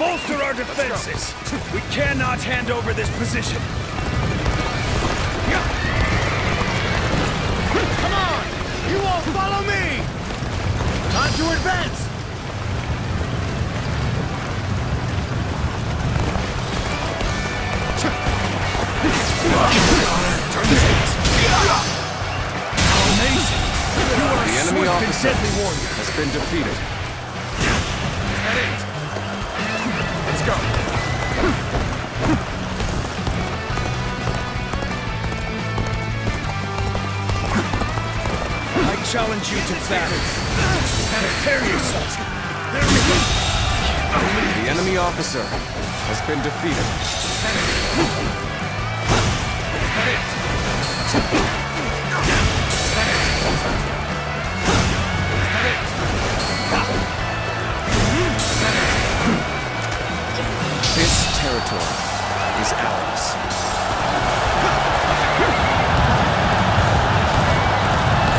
Bolster our defenses! We cannot hand over this position! Come on! You all follow me! Time to advance! Amazing! The enemy Swift and officer deadly warrior. has been defeated. That it? Let's go! I challenge you to battle. Prepare yourselves. There we go. The enemy officer has been defeated. This territory is ours.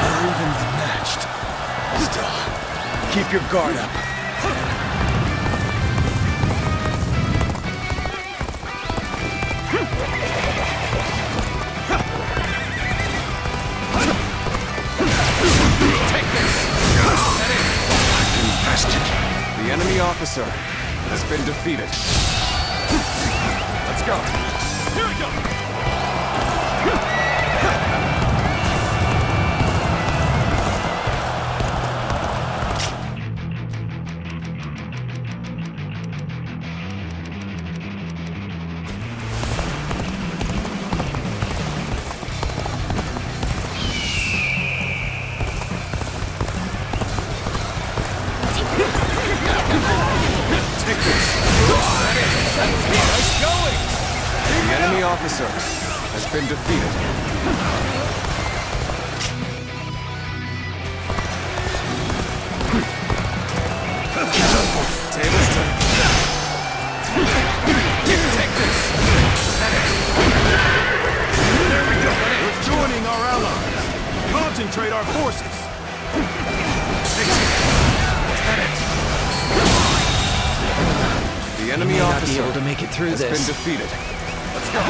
We're evenly matched. Still, keep your guard up. Take this! Bastard! The enemy officer has been defeated. Let's go! Here we go! Take this. Nice going! The enemy officer has been defeated. Tables turned. Take this! There we go! We're joining our allies! Concentrate our forces! The enemy May not be officer able to make it through has this. been defeated. Let's go!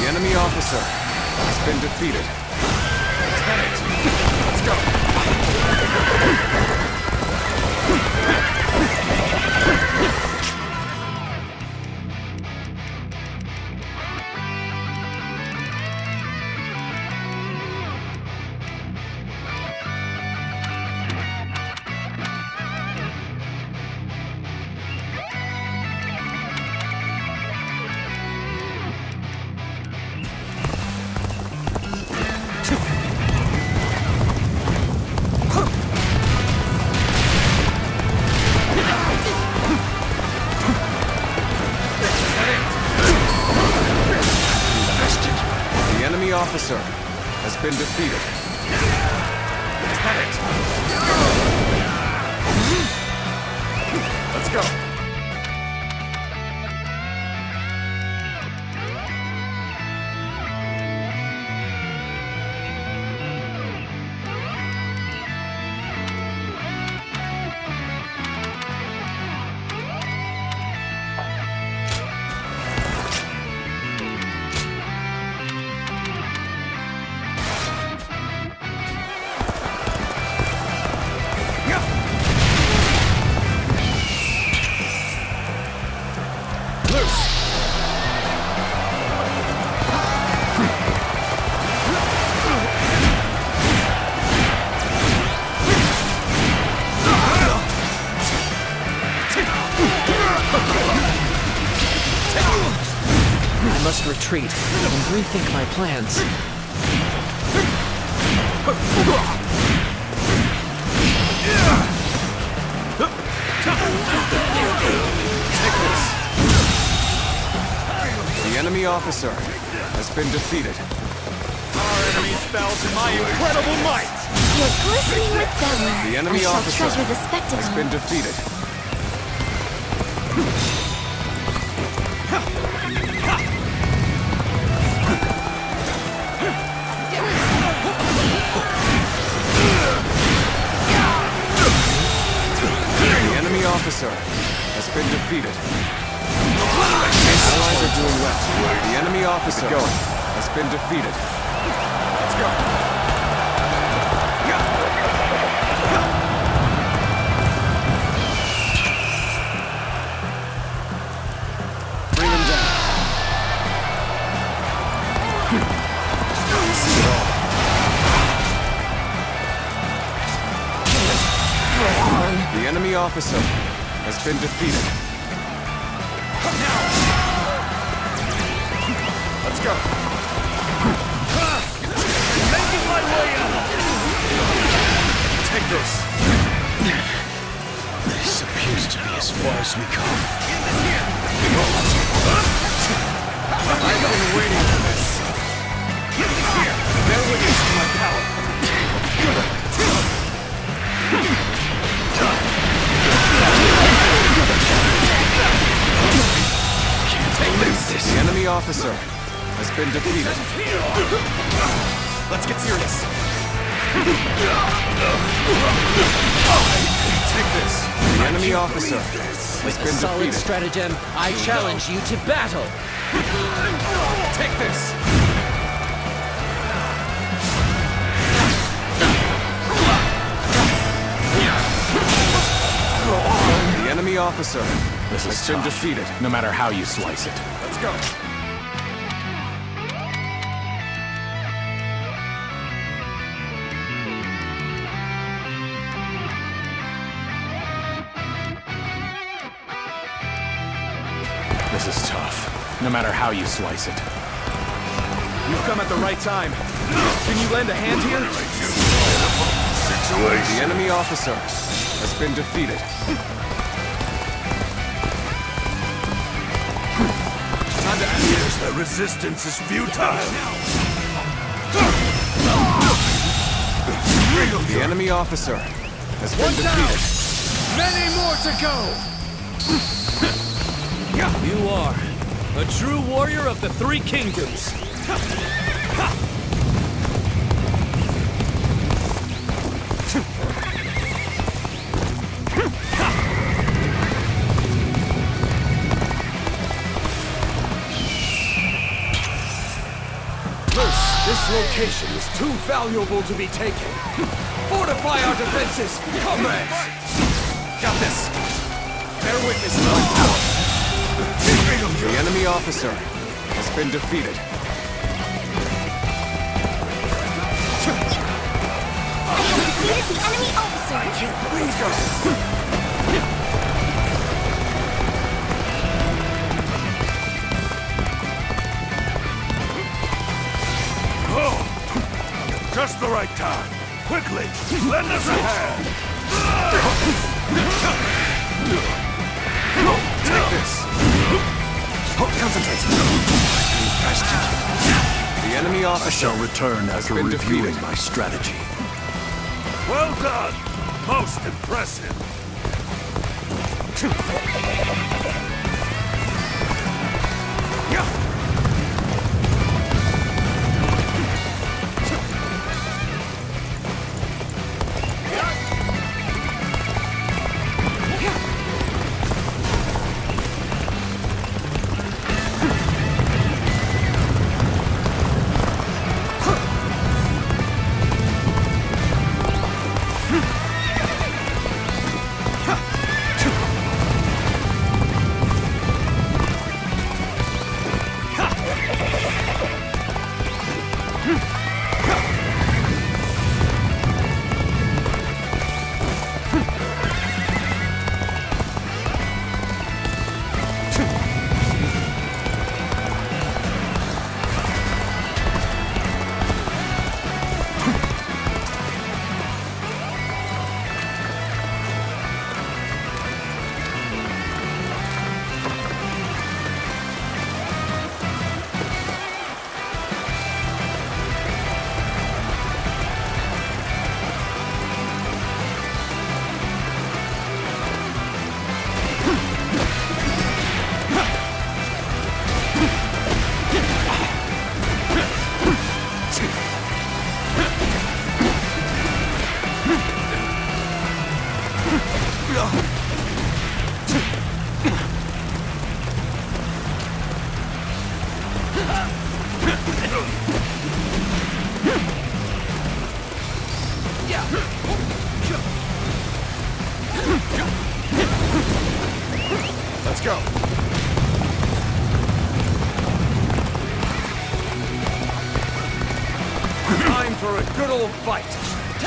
The enemy officer has been defeated. Let's go! The enemy officer has been defeated. Let's go! I must retreat and rethink my plans. The enemy officer has been defeated. Our enemies fell to my incredible might! You're glistening with valor. The enemy I shall officer treasure the spectacle. has been defeated. officer has been defeated. Allies are doing well. The enemy officer has been defeated. Let's go. Bring him down. See it all. The enemy officer has been defeated. Let's go. Making my way out. Take this. This appears to be as far as we come. I've been waiting for this. Bear witness to my power. Can't believe this. The enemy officer has been defeated. Let's get serious. Take this. The enemy officer has been Solid defeated. stratagem. I challenge you to battle. Take this. The enemy officer has been defeated. No matter how you slice it. Let's go. This is tough. No matter how you slice it. You've come at the right time. Can you lend a hand here? The enemy officer has been defeated. Time to act. The resistance is futile. The enemy officer has been One down. defeated. Many more to go. You are a true warrior of the Three Kingdoms. This location is too valuable to be taken. Fortify our defenses, comrades! Got this. Bear witness to my power. The enemy officer has been defeated. Defeated the enemy officer. Just the right time. Quickly, lend us a hand. Take this. Concentrate. The enemy officer Shall return has after been reviewing defeated. my strategy. Well done. Most impressive. for a good old fight.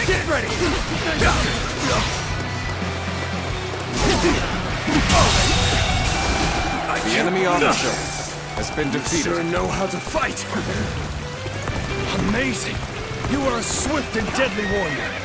Get ready! The enemy officer has been defeated. Sure know how to fight. Amazing! You are a swift and deadly warrior.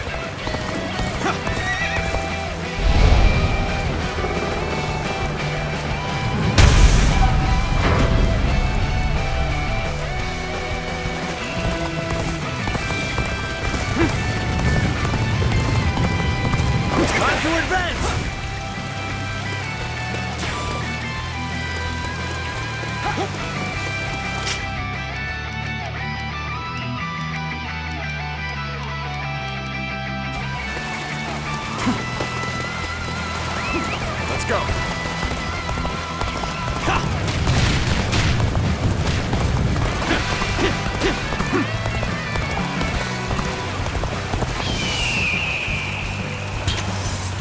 Time to advance! Let's go.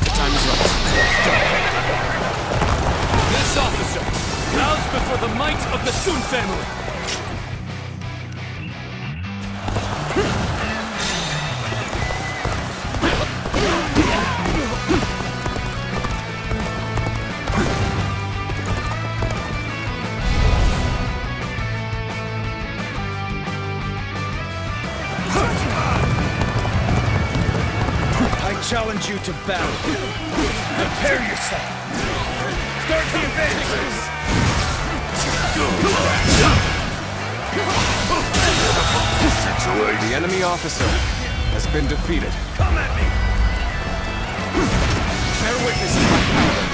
Time is up. This officer bows before the might of the Sun family. I challenge you to battle. Prepare yourself. Start the advance. The enemy officer has been defeated. Come at me. Bear witness to my power.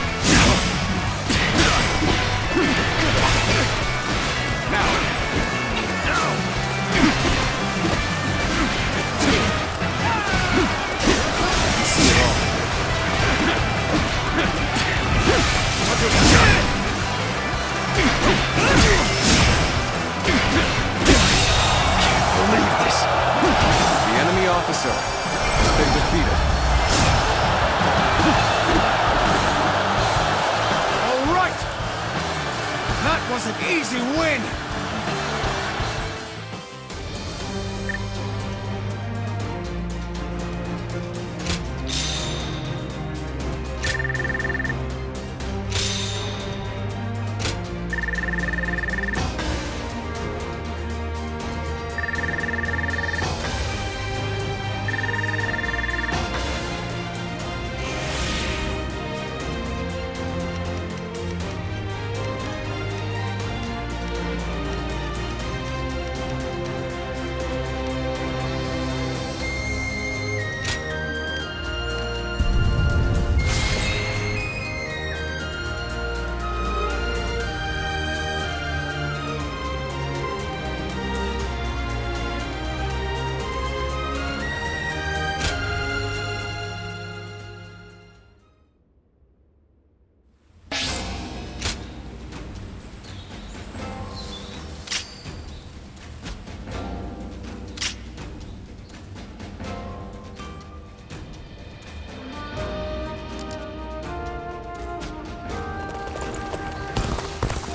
The enemy officer has been defeated. All right. That was an easy win.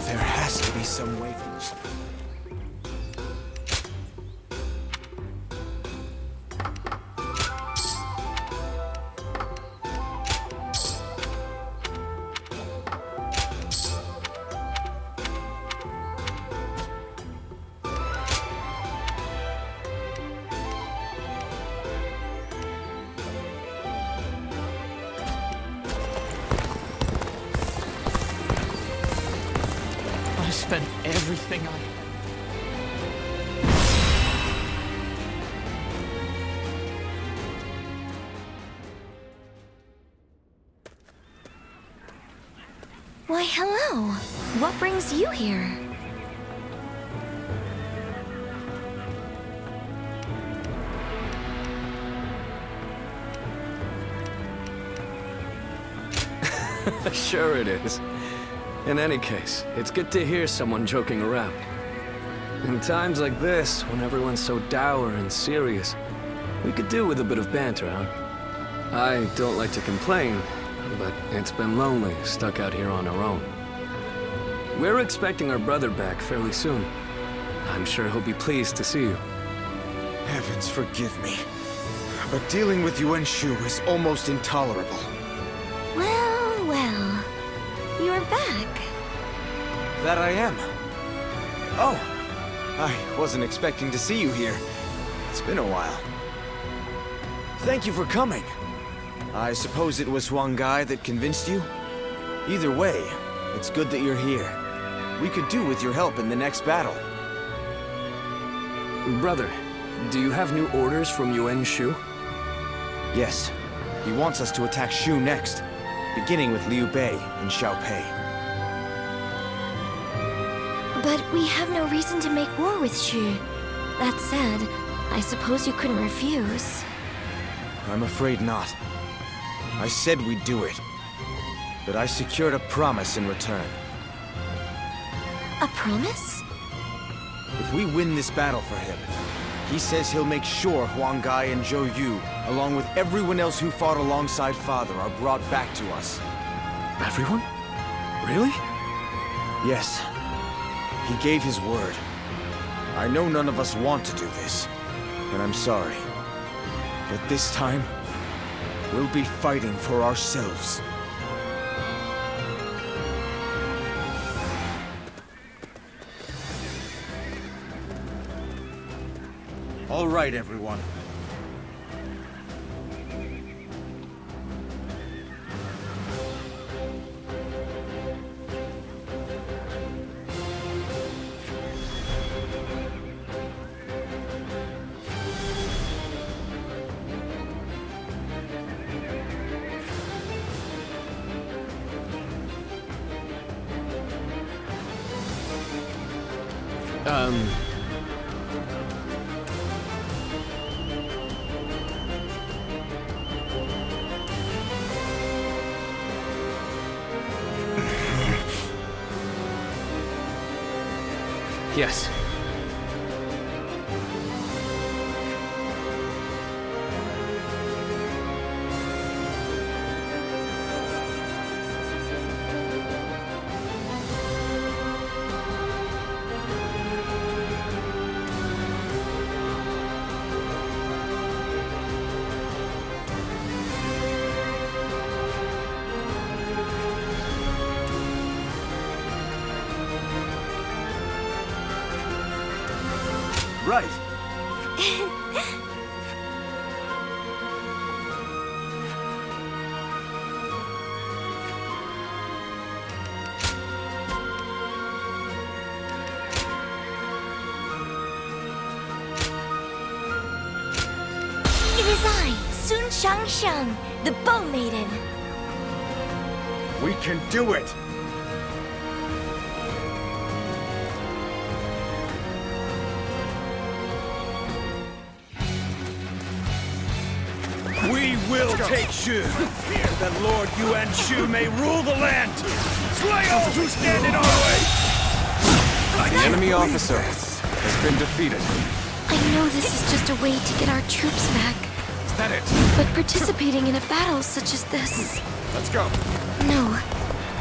There has to be some way for this. I spent everything I... Why, hello. What brings you here? Sure it is. In any case, it's good to hear someone joking around. In times like this, when everyone's so dour and serious, we could do with a bit of banter, huh? I don't like to complain, but it's been lonely, stuck out here on our own. We're expecting our brother back fairly soon. I'm sure he'll be pleased to see you. Heavens forgive me. But dealing with Yuan Shu is almost intolerable. Well, well. You're back. That I am. Oh, I wasn't expecting to see you here. It's been a while. Thank you for coming. I suppose it was Huang Gai that convinced you? Either way, it's good that you're here. We could do with your help in the next battle. Brother, do you have new orders from Yuan Shu? Yes. He wants us to attack Shu next, beginning with Liu Bei and Xiao Pei. But we have no reason to make war with Shu. That said, I suppose you couldn't refuse. I'm afraid not. I said we'd do it. But I secured a promise in return. A promise? If we win this battle for him, he says he'll make sure Huang Gai and Zhou Yu, along with everyone else who fought alongside Father, are brought back to us. Everyone? Really? Yes. He gave his word. I know none of us want to do this, and I'm sorry. But this time, we'll be fighting for ourselves. All right, everyone. Yes. Right. It is I, Sun Shangsheng, the Bow Maiden. We can do it! We will take Shu, that Lord Yuan Shu may rule the land. Slay all who stand in our way. The enemy officer has been defeated. I know this is just a way to get our troops back. Is that it? But participating in a battle such as this... Let's go. No.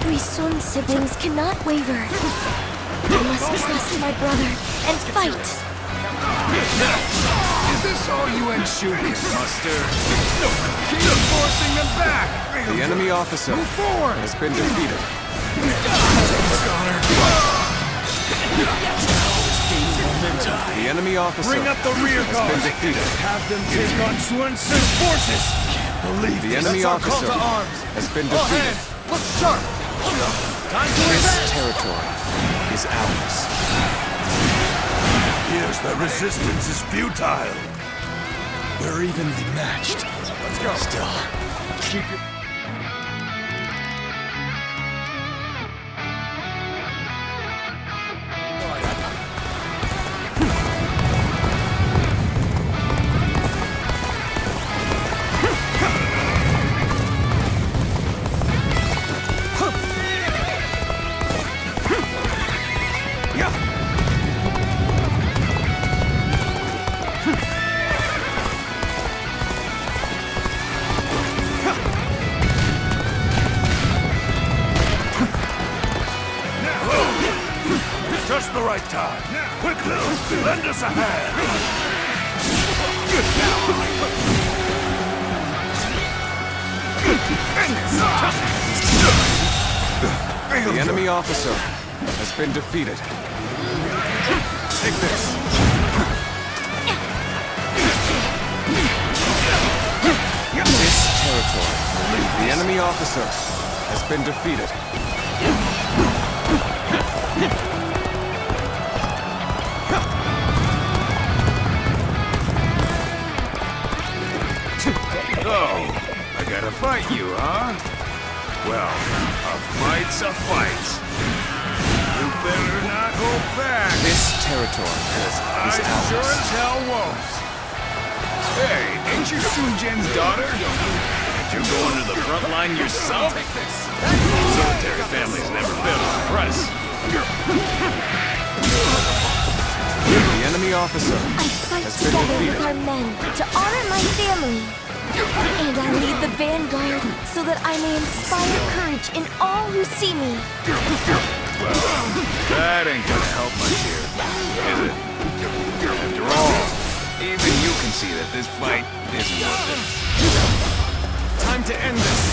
We Sun siblings cannot waver. I must trust my brother and fight. Is this all Yuan Shu can muster? Keep forcing them back. The enemy officer has been defeated. The enemy officer Bring up the rear has guard. been defeated. Have them take on Sun Tzu's forces. Believe The enemy officer has been defeated. Look sharp. Time to This advance. territory is ours. Here's the resistance is futile. We're evenly matched. Let's go. Still, keep your... guard up. Just the right time. Quickly, lend us a hand. The enemy officer has been defeated. Take this. This territory. The enemy officer has been defeated. Oh, I gotta fight you, huh? Well, a fight's a fight. You better not hold back. This territory is I sure ours. as hell won't. Hey, ain't you Sunjen's daughter? Aren't you going to the front line yourself? Military families never fail to impress. The enemy officer I fight has been together defeated. with our men to honor my family. And I lead the vanguard so that I may inspire courage in all who see me. That ain't gonna help much here, is it? After all, even you can see that this fight isn't worth it. Time to end this.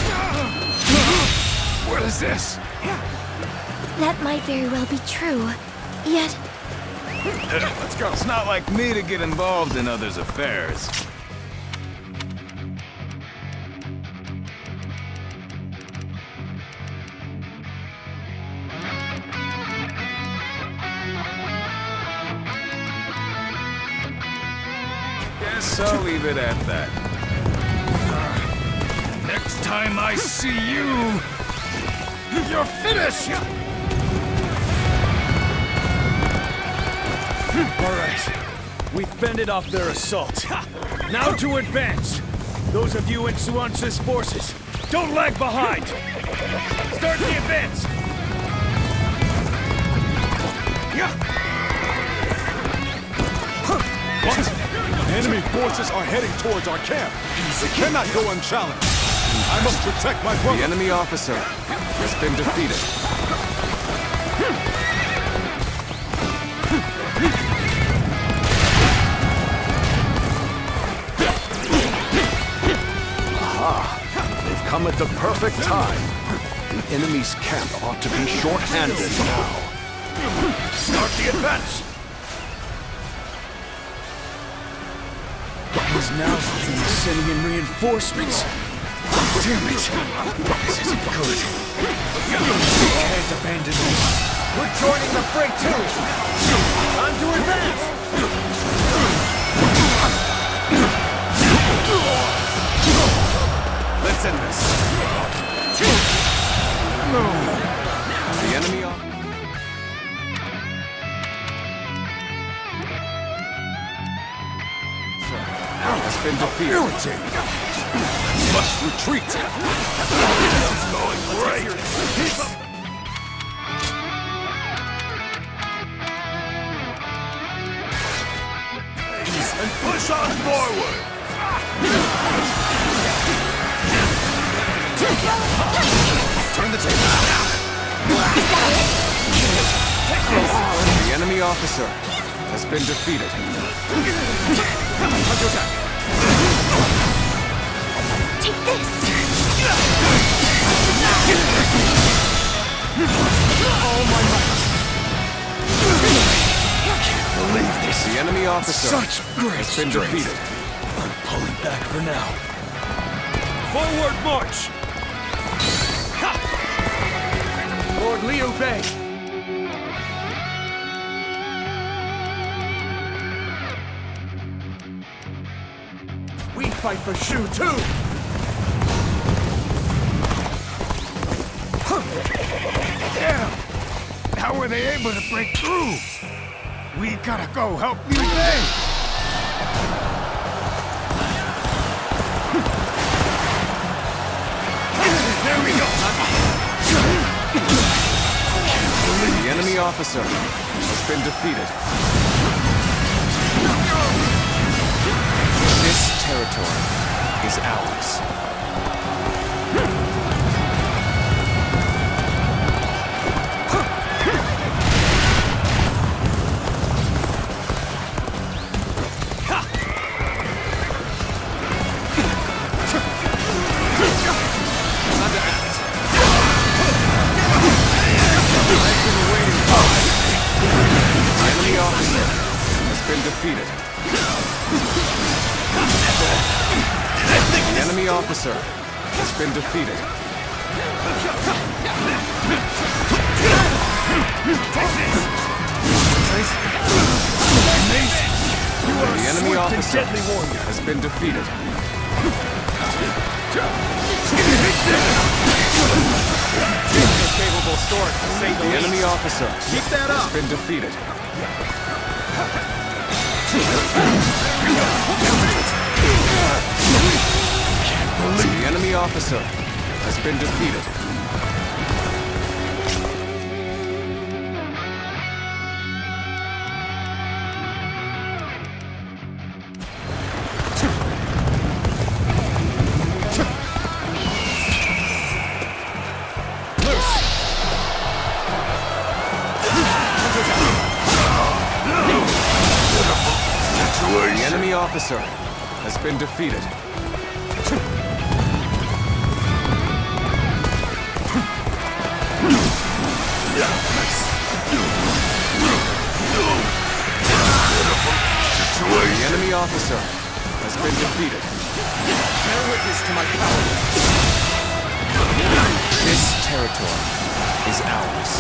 What is this? That might very well be true. Yet, Let's go. It's not like me to get involved in others' affairs. Guess I'll leave it at that. Next time I see you, you're finished! All right. We've fended off their assault. Now to advance. Those of you in Suance's forces, don't lag behind. Start the advance. What? Enemy forces are heading towards our camp. They cannot go unchallenged. I must protect my The brother. enemy officer has been defeated. They've come at the perfect time. The enemy's camp ought to be short-handed now. Start the advance! He's now sending in reinforcements. Damn it! This isn't good. You can't abandon me. We're joining the fray too! Time to advance! Let's end this. The enemy officer has been defeated. Must retreat. And push on forward! Turn the table. The enemy officer has been defeated. take this. Believe this. The enemy officer Such great has been strength. defeated. I'm pulling back for now. Forward march! Lord Liu Bei. We fight for Shu too! Damn! How were they able to break through? We gotta go help Liu Bei! There we go! The enemy officer has been defeated. This territory is ours. officer has been defeated. Amazing! You are The a enemy swift and officer deadly warrior. has been defeated. A capable sword, to say the The least. enemy officer Keep that has up. been defeated. The enemy officer has been defeated. The enemy officer has been defeated. The enemy officer has been defeated. Bear witness to my power. This territory is ours.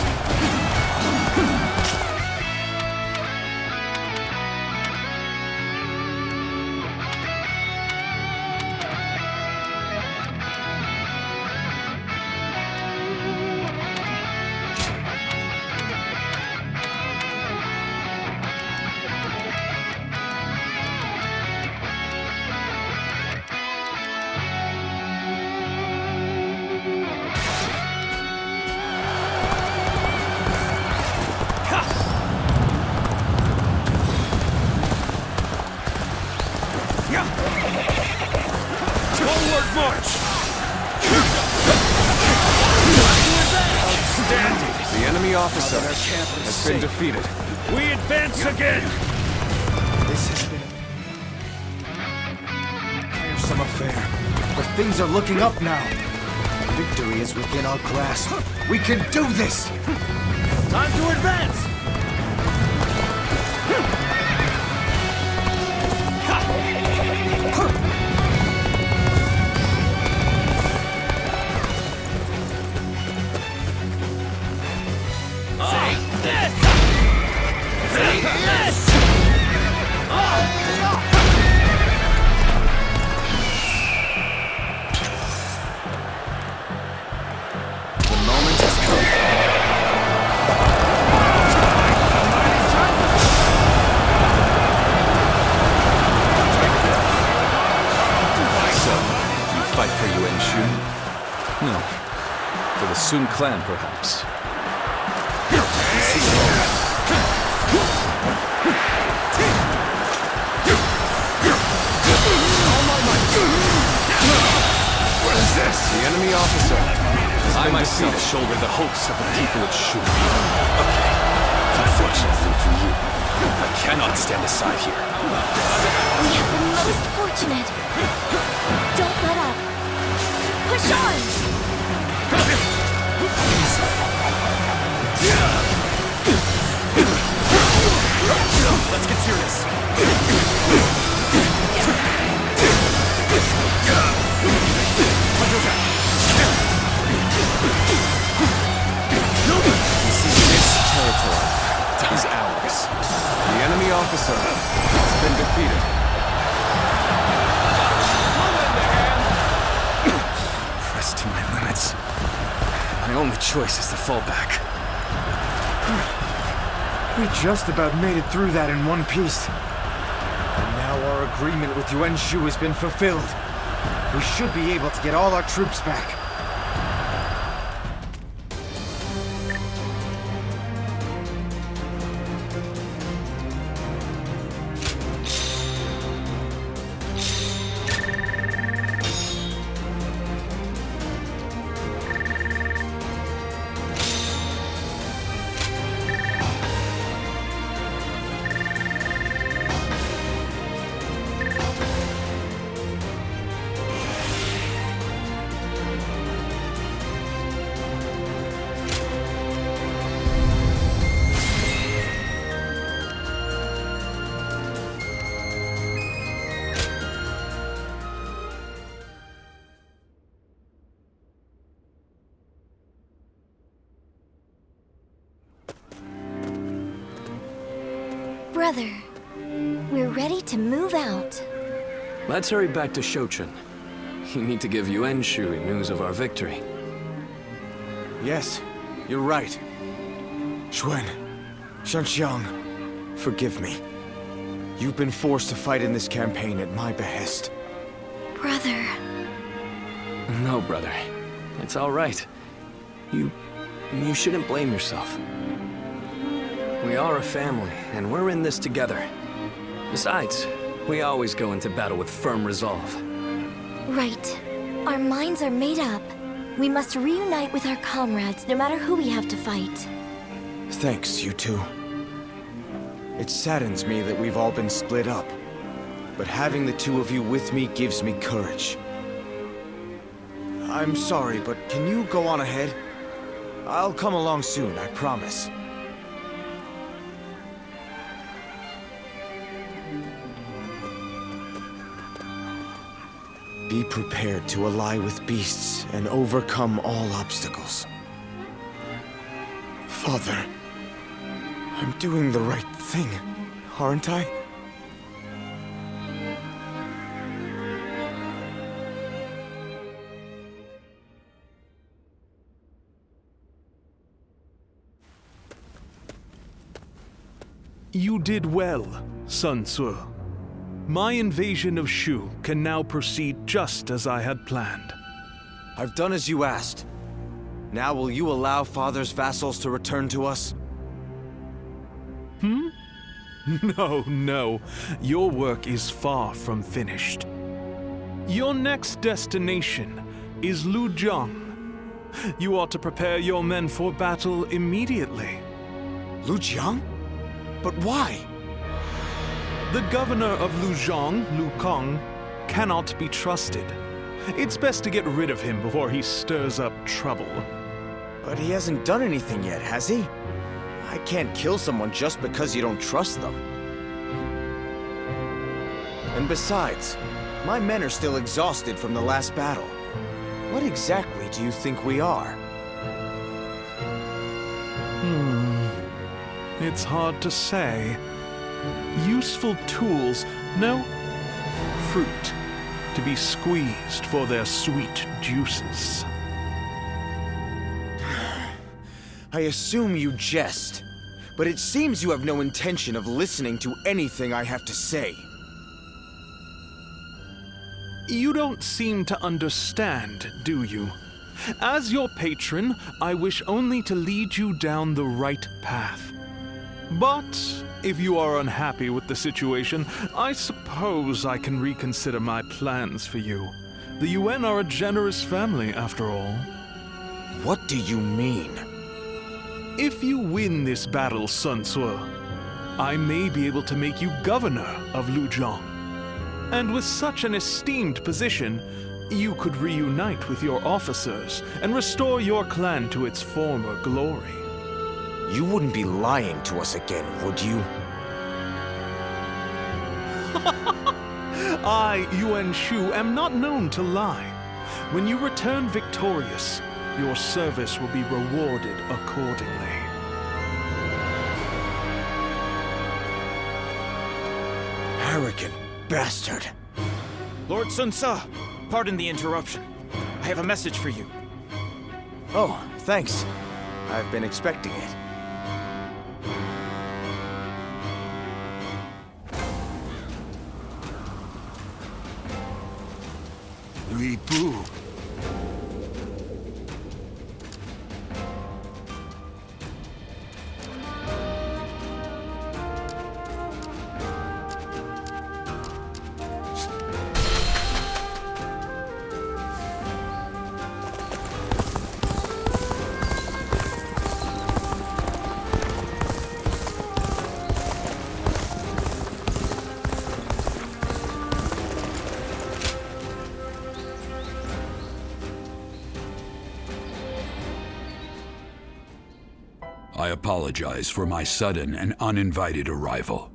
Forward march! Outstanding! The enemy officer has been defeated. We advance again! This has been a tiresome affair, but things are looking up now. Victory is within our grasp. We can do this! Time to advance! The moment has come. So, you fight for Yuan Shu? No. For the Sun clan, perhaps. What is this? The enemy officer has I been myself defeated. shoulder the hopes of the people of Shu. Okay. Unfortunately for you, I cannot stand aside here. We have been most fortunate. Don't let up. Push on! Let's get serious. This territory is ours. The enemy officer has been defeated. Pressed to my limits. My only choice is to fall back. We just about made it through that in one piece. And now our agreement with Yuan Shu has been fulfilled. We should be able to get all our troops back. Brother, we're ready to move out. Let's hurry back to Shochin. You need to give Yuan-Shu news of our victory. Yes, you're right. Xuan, Shanxiang, forgive me. You've been forced to fight in this campaign at my behest. Brother. No, brother. It's all right. You shouldn't blame yourself. We are a family, and we're in this together. Besides, we always go into battle with firm resolve. Right. Our minds are made up. We must reunite with our comrades, no matter who we have to fight. Thanks, you two. It saddens me that we've all been split up. But having the two of you with me gives me courage. I'm sorry, but can you go on ahead? I'll come along soon, I promise. Be prepared to ally with beasts and overcome all obstacles. Father, I'm doing the right thing, aren't I? You did well, Sun Tzu. My invasion of Shu can now proceed just as I had planned. I've done as you asked. Now will you allow Father's vassals to return to us? No. Your work is far from finished. Your next destination is Lujiang. You ought to prepare your men for battle immediately. Lujiang? But why? The governor of Lujiang, Lu Kang, cannot be trusted. It's best to get rid of him before he stirs up trouble. But he hasn't done anything yet, has he? I can't kill someone just because you don't trust them. And besides, my men are still exhausted from the last battle. What exactly do you think we are? It's hard to say. Useful tools, no. Fruit, to be squeezed for their sweet juices. I assume you jest, but it seems you have no intention of listening to anything I have to say. You don't seem to understand, do you? As your patron, I wish only to lead you down the right path. But if you are unhappy with the situation, I suppose I can reconsider my plans for you. The Yuan are a generous family, after all. What do you mean? If you win this battle, Sun Tzu, I may be able to make you governor of Lujiang. And with such an esteemed position, you could reunite with your officers and restore your clan to its former glory. You wouldn't be lying to us again, would you? I, Yuan-Shu, am not known to lie. When you return victorious, your service will be rewarded accordingly. Arrogant bastard. Lord Sun Tzu, pardon the interruption. I have a message for you. Oh, thanks. I've been expecting it. Bu. I apologize for my sudden and uninvited arrival.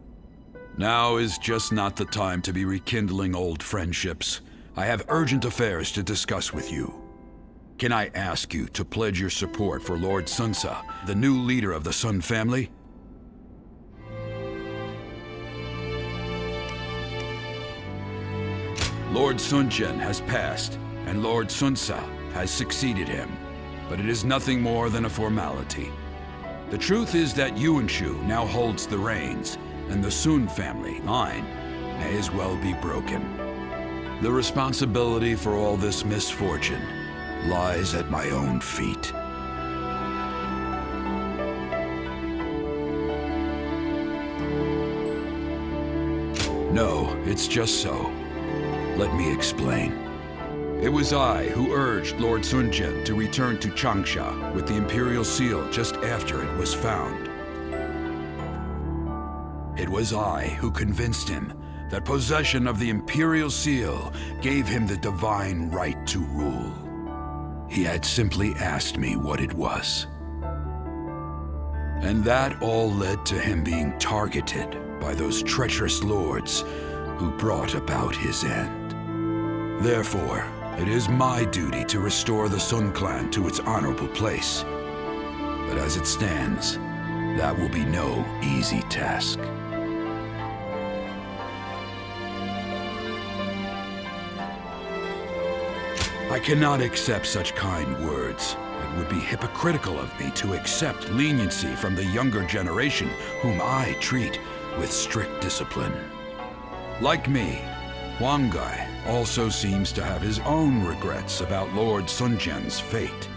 Now is just not the time to be rekindling old friendships. I have urgent affairs to discuss with you. Can I ask you to pledge your support for Lord Sun Tzu, the new leader of the Sun family? Lord Sun Jian has passed, and Lord Sun Sa has succeeded him. But it is nothing more than a formality. The truth is that Yuan Shu now holds the reins, and the Sun family line may as well be broken. The responsibility for all this misfortune lies at my own feet. No, it's just so. Let me explain. It was I who urged Lord Sun Jian to return to Changsha with the Imperial Seal just after it was found. It was I who convinced him that possession of the Imperial Seal gave him the divine right to rule. He had simply asked me what it was. And that all led to him being targeted by those treacherous lords who brought about his end. Therefore, it is my duty to restore the Sun clan to its honorable place. But as it stands, that will be no easy task. I cannot accept such kind words. It would be hypocritical of me to accept leniency from the younger generation, whom I treat with strict discipline. Like me, Huang Gai also seems to have his own regrets about Lord Sun Jian's fate.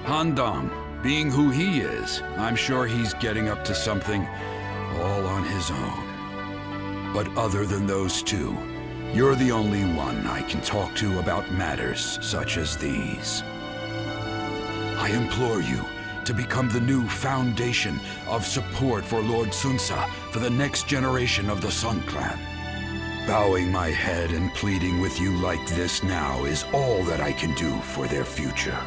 Han Dong, being who he is, I'm sure he's getting up to something all on his own. But other than those two, you're the only one I can talk to about matters such as these. I implore you to become the new foundation of support for Lord Sun Sa for the next generation of the Sun Clan. Bowing my head and pleading with you like this now is all that I can do for their future.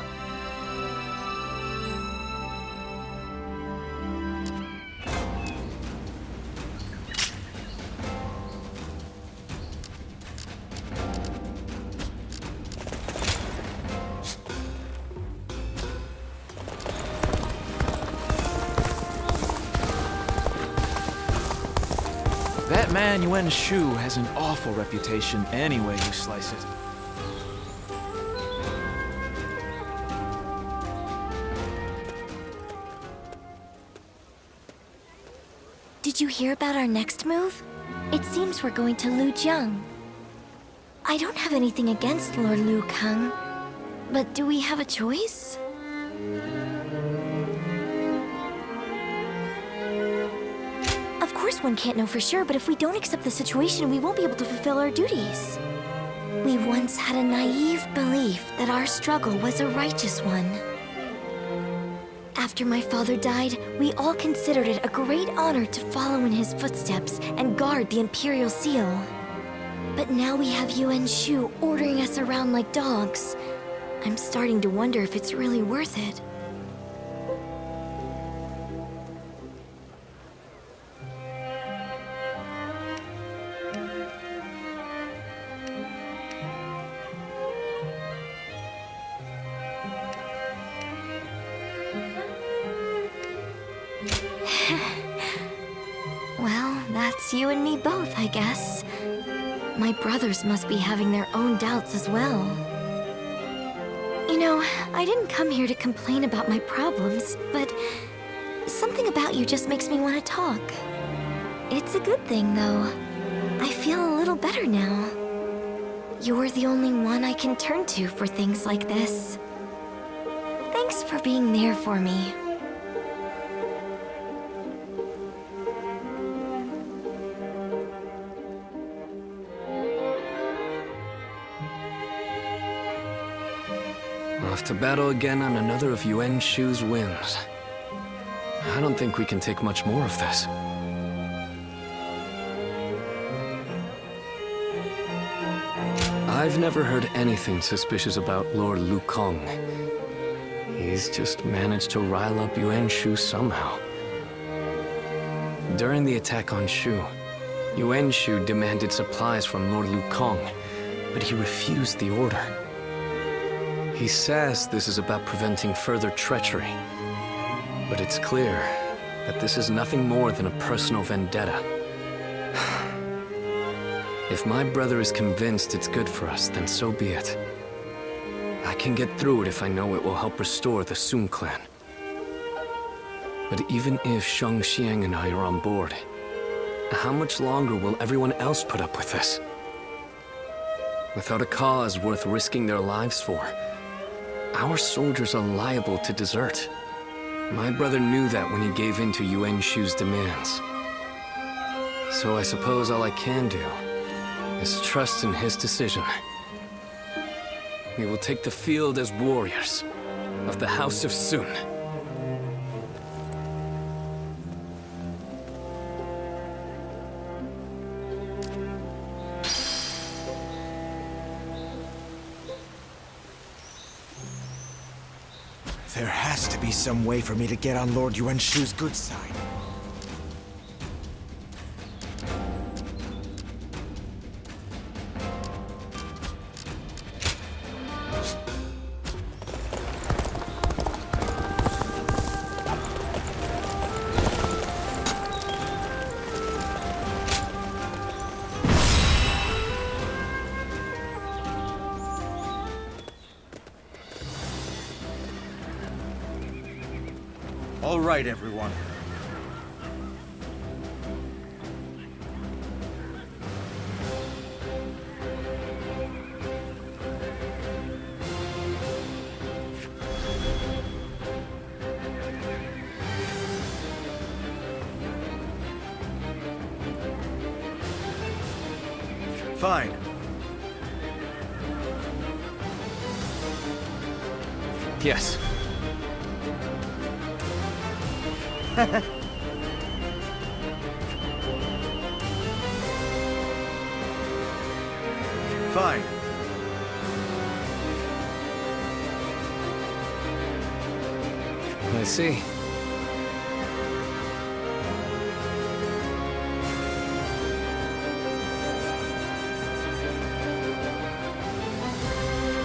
That man Yuan Shu has an awful reputation any way you slice it. Did you hear about our next move? It seems we're going to Lujiang. I don't have anything against Lord Liu Kang, but do we have a choice? Of course one can't know for sure, but if we don't accept the situation, we won't be able to fulfill our duties. We once had a naive belief that our struggle was a righteous one. After my father died, we all considered it a great honor to follow in his footsteps and guard the Imperial Seal. But now we have Yuan Shu ordering us around like dogs. I'm starting to wonder if it's really worth it. Well, that's you and me both, I guess. My brothers must be having their own doubts as well. You know, I didn't come here to complain about my problems, but something about you just makes me want to talk. It's a good thing, though. I feel a little better now. You're the only one I can turn to for things like this. Thanks for being there for me. Off to battle again on another of Yuan Shu's whims. I don't think we can take much more of this. I've never heard anything suspicious about Lord Liu Kang. He's just managed to rile up Yuan Shu somehow. During the attack on Shu, Yuan Shu demanded supplies from Lord Liu Kang, but he refused the order. He says this is about preventing further treachery, but it's clear that this is nothing more than a personal vendetta. If my brother is convinced it's good for us, then so be it. I can get through it if I know it will help restore the Sun clan. But even if Shang Xiang and I are on board, how much longer will everyone else put up with this? Without a cause worth risking their lives for, our soldiers are liable to desert. My brother knew that when he gave in to Yuan Shu's demands. So I suppose all I can do is trust in his decision. We will take the field as warriors of the House of Sun. There has to be some way for me to get on Lord Yuan Shu's good side. All right, everyone. Fine. Yes. Fine. I see.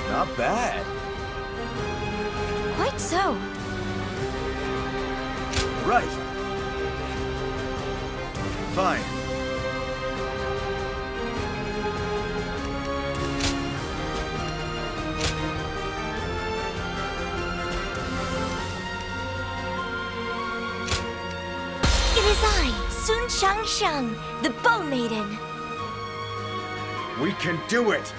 Not bad. Quite so. Right. Fine. It is I, Sun Shang, the Bow Maiden. We can do it!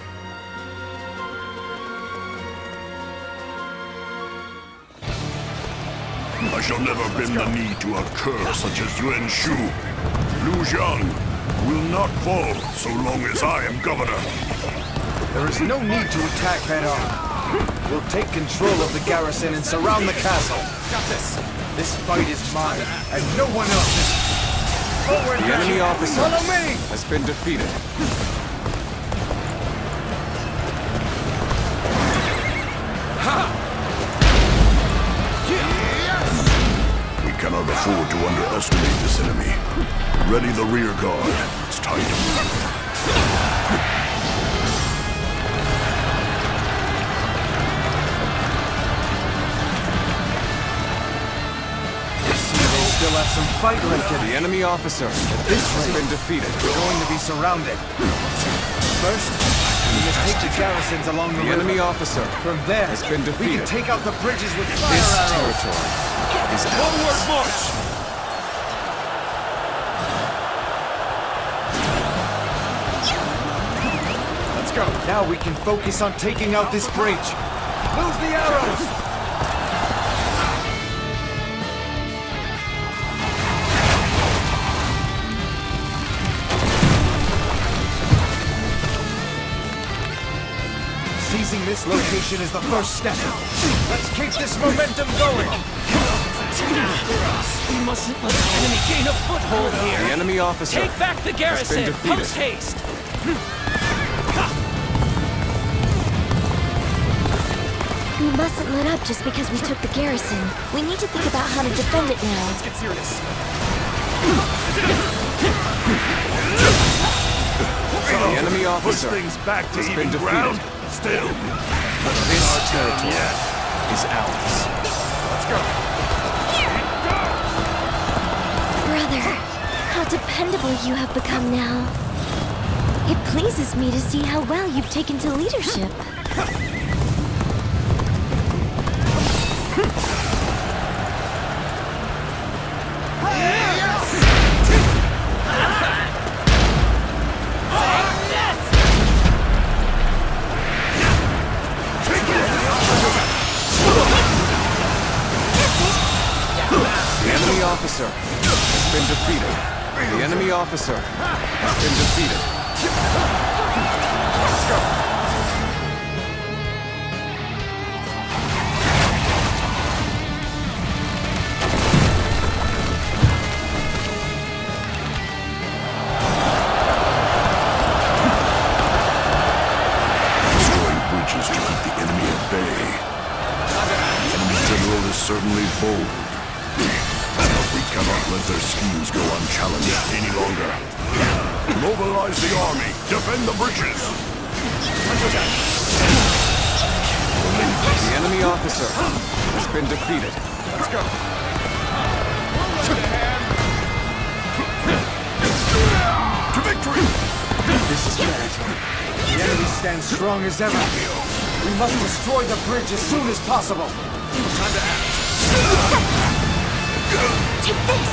I shall never bend the knee to a cur such as Yuan Shu. Liu Jiang will not fall so long as I am governor. There is no need to attack head-on. We'll take control of the garrison and surround the castle. Got this! This fight is mine, and no one else's. Forward, The enemy officer follow me! has been defeated. We cannot afford to underestimate this enemy. Ready the rear guard. It's time. Still have some fight left in The it. enemy officer has been defeated. We're going to be surrounded. First, we must take the garrisons along the The river. enemy officer From there, has been we defeated. can take out the bridges with fire This arrows. territory is Onward march! Let's go. Now we can focus on taking out this bridge. Lose the arrows! Seizing this location is the first step. Let's keep this momentum going. We mustn't let the enemy gain a foothold here. the enemy officer. Take back the been garrison. defeated. Post haste. We mustn't let up just because we took the garrison. We need to think about how to defend it now. Let's get serious. The enemy Push officer things back to has been even defeated. ground. Still. This territory is ours. Let's go. Brother, how dependable you have become now. It pleases me to see how well you've taken to leadership. The enemy officer has been defeated. The enemy officer has been defeated. Let's go. Destroying bridges to keep the enemy at bay. The enemy general is certainly bold. But we cannot let their schemes go unchallenged any longer. Mobilize the army! Defend the bridges! The enemy officer has been defeated. Let's go. To victory! This is bad. The enemy stands strong as ever. We must destroy the bridge as soon as possible. Time to act. Take this!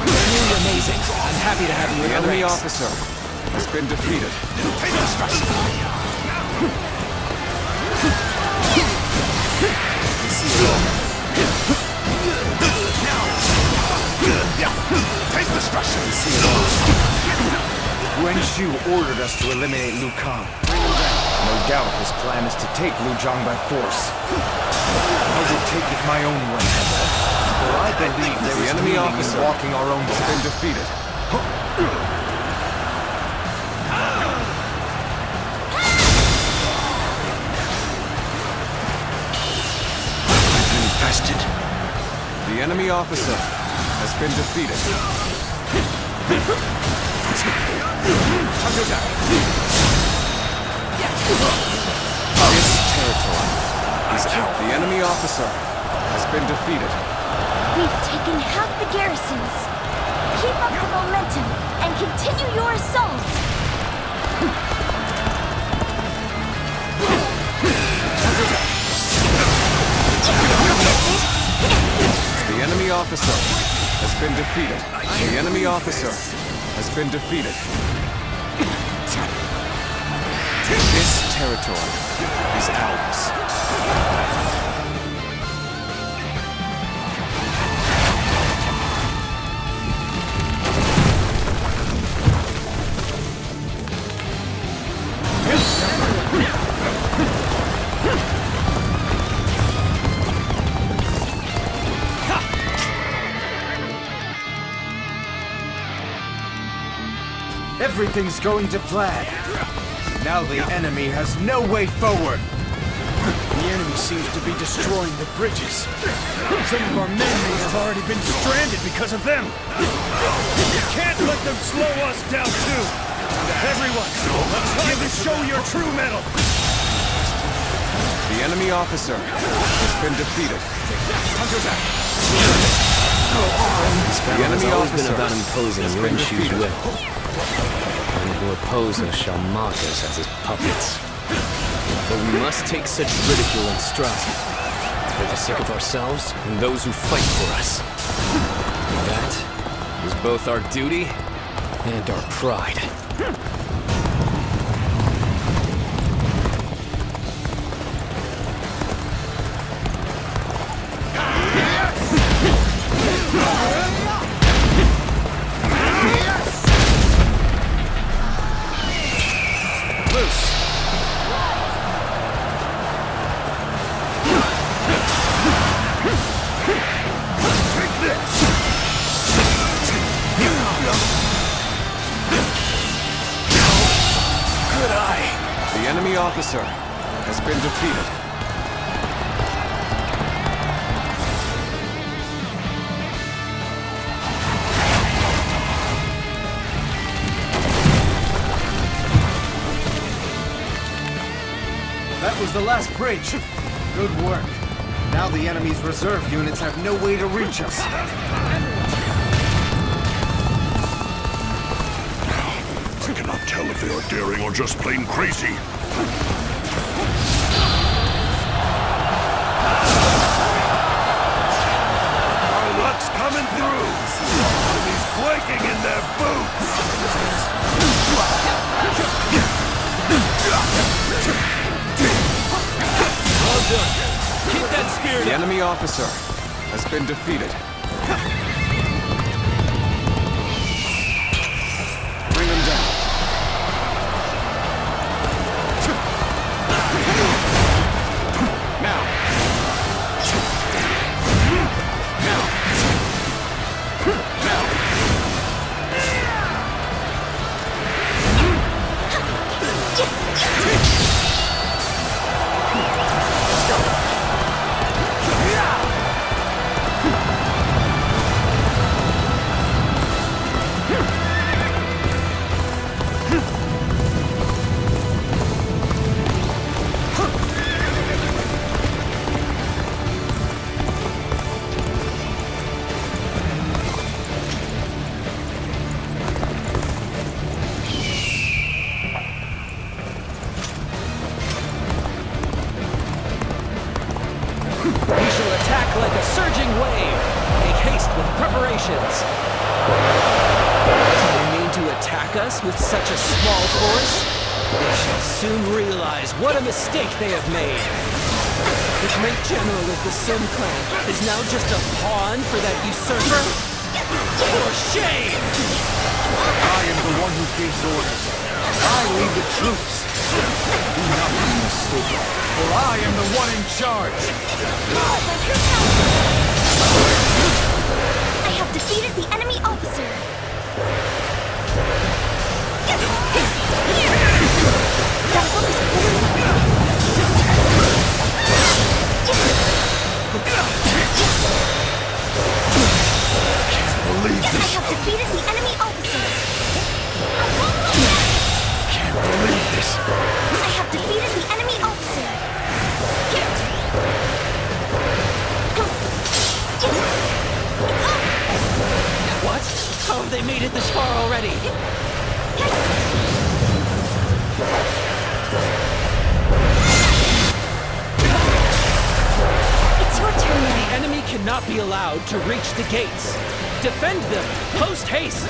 You're really amazing. I'm happy to have you in The our enemy ranks. officer has been defeated. Take destruction! Take destruction! Yuan Shu ordered us to eliminate Lu Kang. No doubt his plan is to take Lu Zhang by force. I will take it my own way. For I believe there is enemy officer walking our own has been defeated. Infested. The enemy officer has been defeated. This territory is out. The enemy officer has been defeated. We've taken half the garrisons. Keep up the momentum and continue your assault. The enemy officer has been defeated. The enemy officer has been defeated. This territory is ours. Everything's going to plan. Now the enemy has no way forward. The enemy seems to be destroying the bridges. Some of our men may have already been stranded because of them. You can't let them slow us down too. Everyone, let's show your true mettle. The enemy officer has been defeated. The enemy always officer been about imposing has Yuan been Shu's defeated. will. And who oppose us shall mock us as his puppets. But we must take such ridicule in stride, for the sake of ourselves and those who fight for us. And that is both our duty and our pride. The enemy officer has been defeated. That was the last bridge. Good work. Now the enemy's reserve units have no way to reach us. You're daring or just plain crazy. Our luck's coming through. Enemies quaking in their boots. Well done. Keep that spirit The up. enemy officer has been defeated. Bring him down. Now. We shall attack like a surging wave. Make haste with preparations. Do they mean to attack us with such a small force? They shall soon realize what a mistake they have made. The great general of the Sun Clan is now just a pawn for that usurper? For shame! I am the one who gives orders. I lead the troops. Do not be mistaken, for I am the one in charge. I have defeated the enemy officer. That one is Believe I this. have defeated the enemy officer. Can't believe this. I have defeated the enemy officer. What? How have they made it this far already? It's your turn The now. enemy cannot be allowed to reach the gates. Defend them, post haste!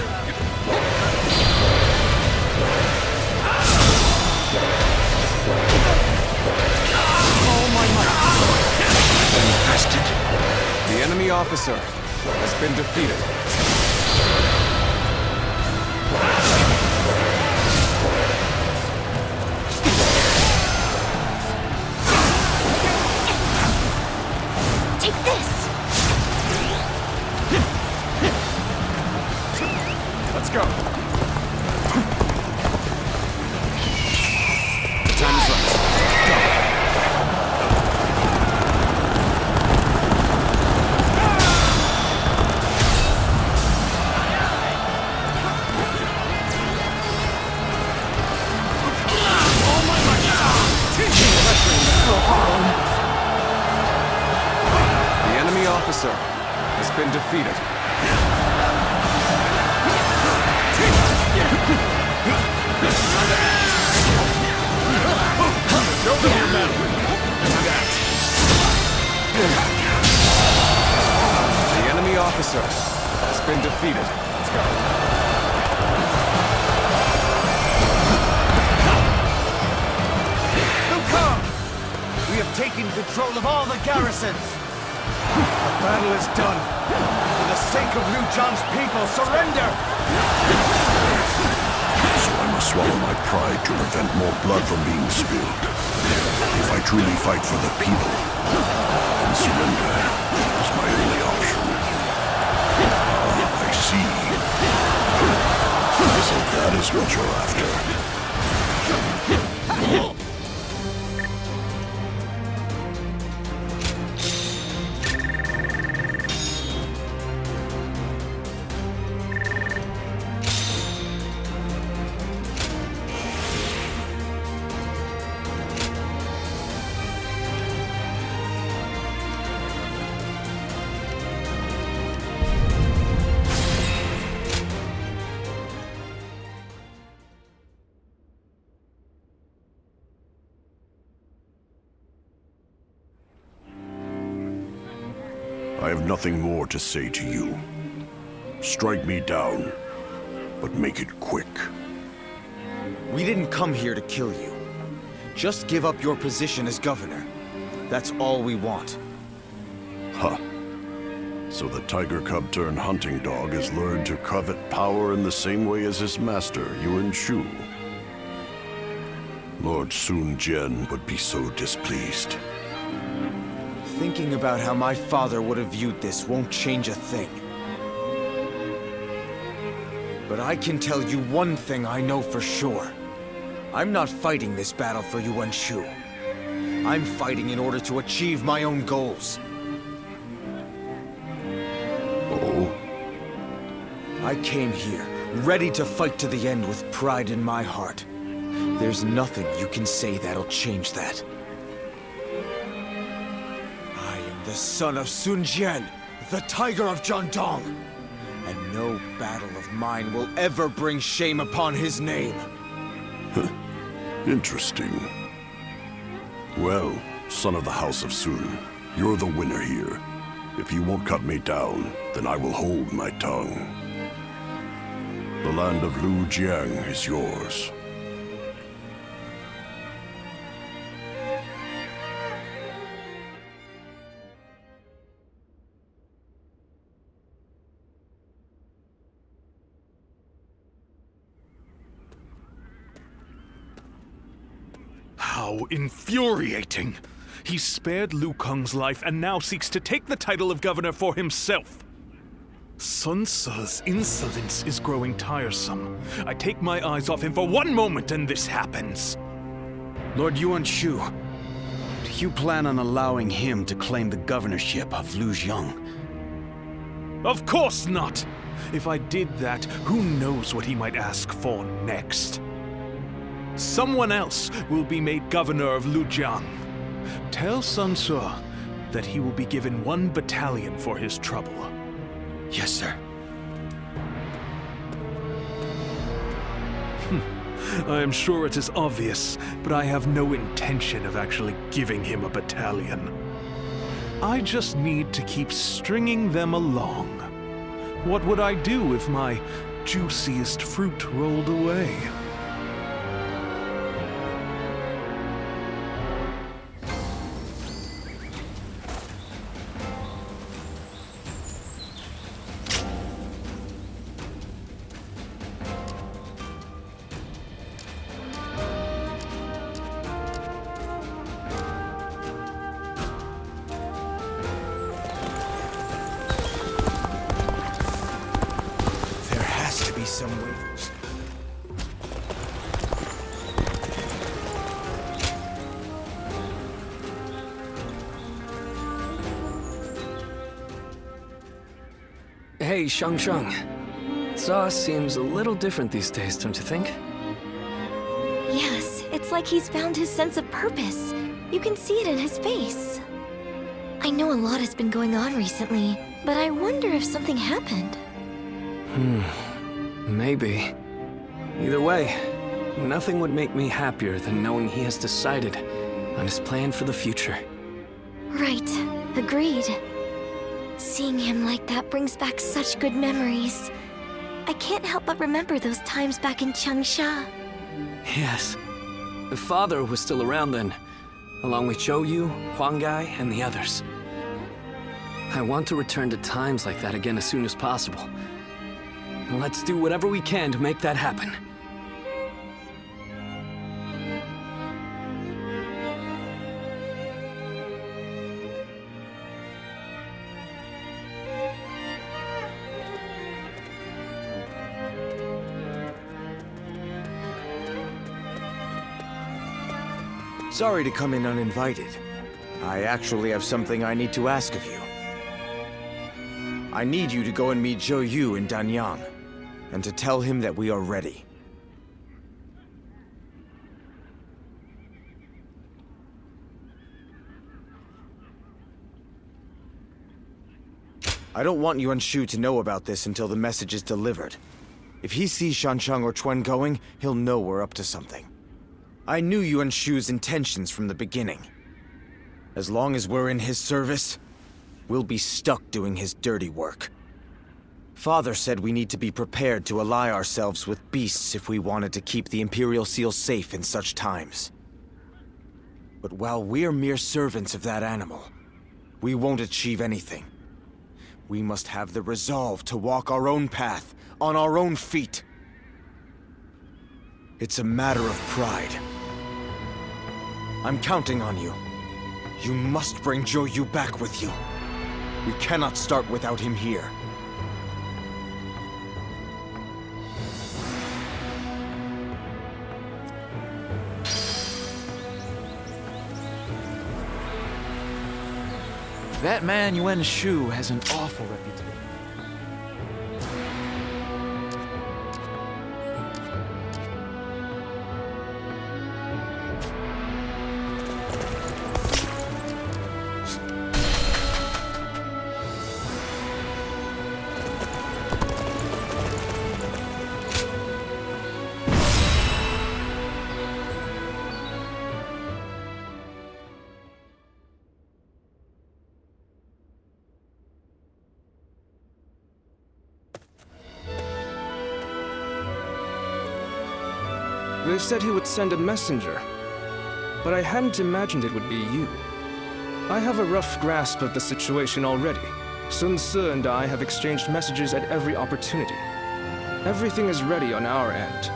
All my might. Bastard. The enemy officer has been defeated. Take this. Let's go. Time is right. The enemy officer has been defeated. Show them your medal. The enemy officer has been defeated. Let's go. Come! We have taken control of all the garrisons. The battle is done. For the sake of Liu Zhang's people, surrender! So I must swallow my pride to prevent more blood from being spilled. If I truly fight for the people, then surrender is my only option. Ah, I see. So that is what you're after. have nothing more to say to you. Strike me down, but make it quick. We didn't come here to kill you. Just give up your position as governor. That's all we want. Huh. So the tiger cub turned hunting dog has learned to covet power in the same way as his master, Yuan Shu. Lord Sun Jian would be so displeased. Thinking about how my father would have viewed this won't change a thing. But I can tell you one thing I know for sure. I'm not fighting this battle for Yuan Shu. I'm fighting in order to achieve my own goals. Oh? I came here, ready to fight to the end with pride in my heart. There's nothing you can say that'll change that. I am the son of Sun Jian, the Tiger of Jiangdong. And no battle of mine will ever bring shame upon his name. Interesting. Well, son of the House of Sun, you're the winner here. If you won't cut me down, then I will hold my tongue. The land of Lu Jiang is yours. How infuriating! He spared Liu Kang's life and now seeks to take the title of governor for himself. Sun Ce's insolence is growing tiresome. I take my eyes off him for one moment and this happens. Lord Yuan Shu, do you plan on allowing him to claim the governorship of Lujiang? Of course not! If I did that, who knows what he might ask for next? Someone else will be made governor of Lujiang. Tell Sun Ce that he will be given 1 battalion for his trouble. Yes, sir. I am sure it is obvious, but I have no intention of actually giving him a battalion. I just need to keep stringing them along. What would I do if my juiciest fruit rolled away? Some way. Hey, Shang. Za seems a little different these days, don't you think? Yes, it's like he's found his sense of purpose. You can see it in his face. I know a lot has been going on recently, but I wonder if something happened. Maybe. Either way, nothing would make me happier than knowing he has decided on his plan for the future. Right. Agreed. Seeing him like that brings back such good memories. I can't help but remember those times back in Changsha. Yes. The father was still around then, along with Zhou Yu, Huang Gai, and the others. I want to return to times like that again as soon as possible. Let's do whatever we can to make that happen. Sorry to come in uninvited. I actually have something I need to ask of you. I need you to go and meet Zhou Yu in Danyang, and to tell him that we are ready. I don't want Yuan Shu to know about this until the message is delivered. If he sees Shanshang or Chuan going, he'll know we're up to something. I knew Yuan Shu's intentions from the beginning. As long as we're in his service, we'll be stuck doing his dirty work. Father said we need to be prepared to ally ourselves with beasts if we wanted to keep the Imperial Seal safe in such times. But while we're mere servants of that animal, we won't achieve anything. We must have the resolve to walk our own path, on our own feet. It's a matter of pride. I'm counting on you. You must bring Joyu back with you. We cannot start without him here. That man Yuan Shu has an awful reputation. They said he would send a messenger, but I hadn't imagined it would be you. I have a rough grasp of the situation already. Sun Ce and I have exchanged messages at every opportunity. Everything is ready on our end.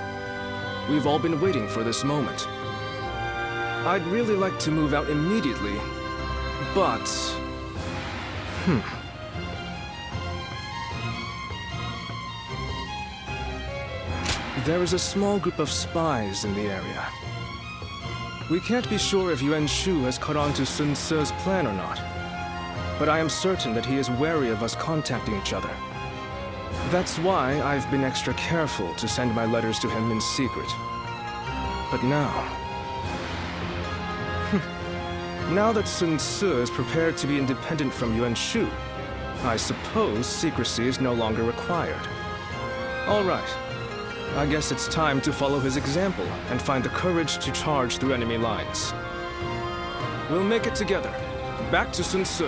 We've all been waiting for this moment. I'd really like to move out immediately, but... There is a small group of spies in the area. We can't be sure if Yuan Shu has caught on to Sun Ce's plan or not, but I am certain that he is wary of us contacting each other. That's why I've been extra careful to send my letters to him in secret. But now... now that Sun Ce is prepared to be independent from Yuan Shu, I suppose secrecy is no longer required. All right. I guess it's time to follow his example and find the courage to charge through enemy lines. We'll make it together. Back to Sun Ce.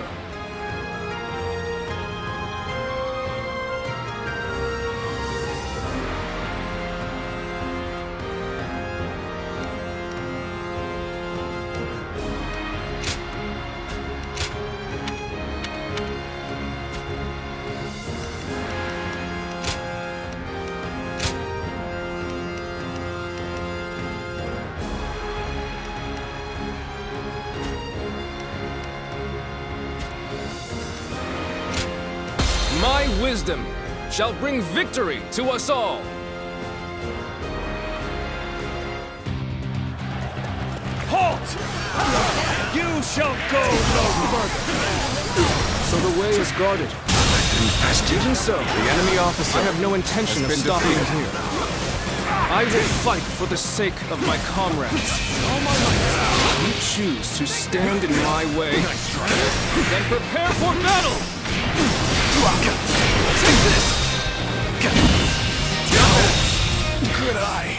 My wisdom shall bring victory to us all! Halt! You shall go no further! So the way is guarded. Even so, The enemy officer I have no intention of been stopping defeated. here. I will fight for the sake of my comrades. If you choose to stand in my way, then prepare for battle! Take this! Good eye!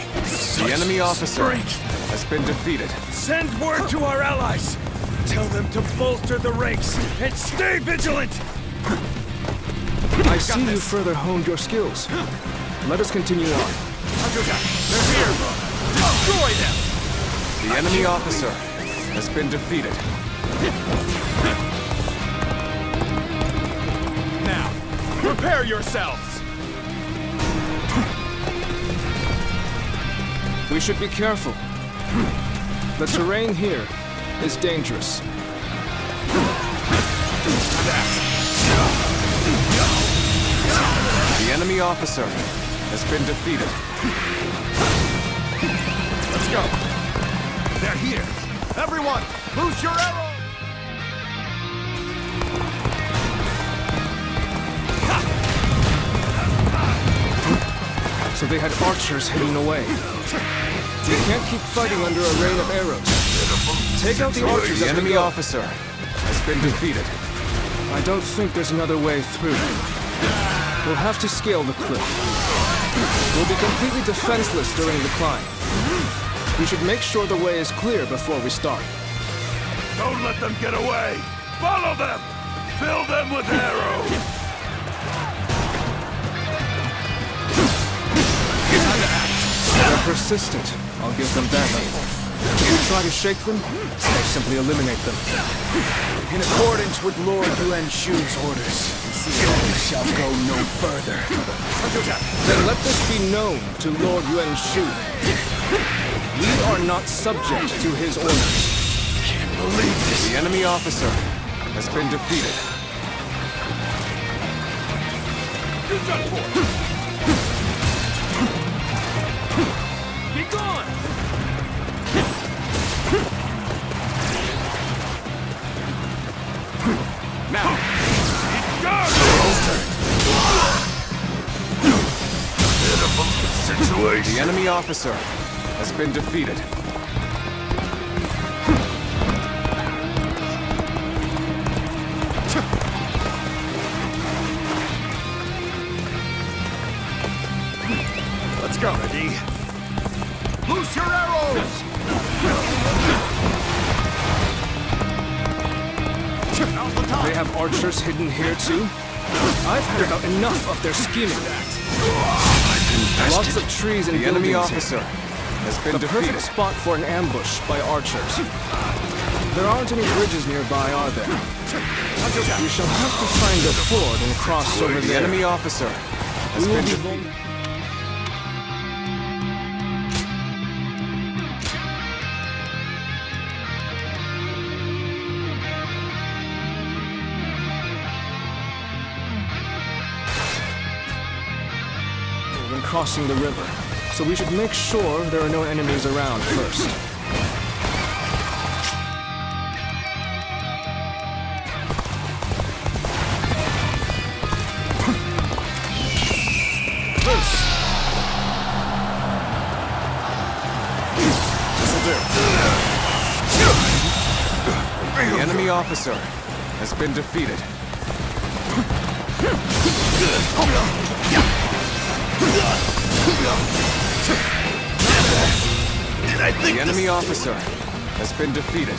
The enemy officer has been defeated. Send word to our allies! Tell them to bolster the ranks and stay vigilant! I see you further honed your skills. Let us continue on. They're here! Destroy them! The enemy officer has been defeated. Now, prepare yourselves! We should be careful. The terrain here is dangerous. The enemy officer has been defeated. Let's go! They're here! Everyone, loose your arrows! So they had archers hidden away. We can't keep fighting under a rain of arrows. Take out the archers The as we enemy go. officer has been defeated. I don't think there's another way through. We'll have to scale the cliff. We'll be completely defenseless during the climb. We should make sure the way is clear before we start. Don't let them get away! Follow them! Fill them with arrows! They're persistent. I'll give them that. If you try to shake them, I'll simply eliminate them. In accordance with Lord Yuan Shu's orders, we shall go no further. Then let this be known to Lord Yuan Shu. We are not subject to his orders. Can't believe this. The enemy officer has been defeated. You're done for. Be gone! Now! Pitiful situation. The enemy officer has been defeated. Let's go, Eddie. Loose your arrows! They have archers hidden here too? I've had about enough of their scheming. Lots of trees and The enemy buildings officer has been here. The defeated. perfect spot for an ambush by archers. There aren't any bridges nearby, are there? We shall have to find a ford and cross over The there. enemy officer has been defeated. When crossing the river, so we should make sure there are no enemies around first. The enemy officer has been defeated. The enemy officer has been defeated.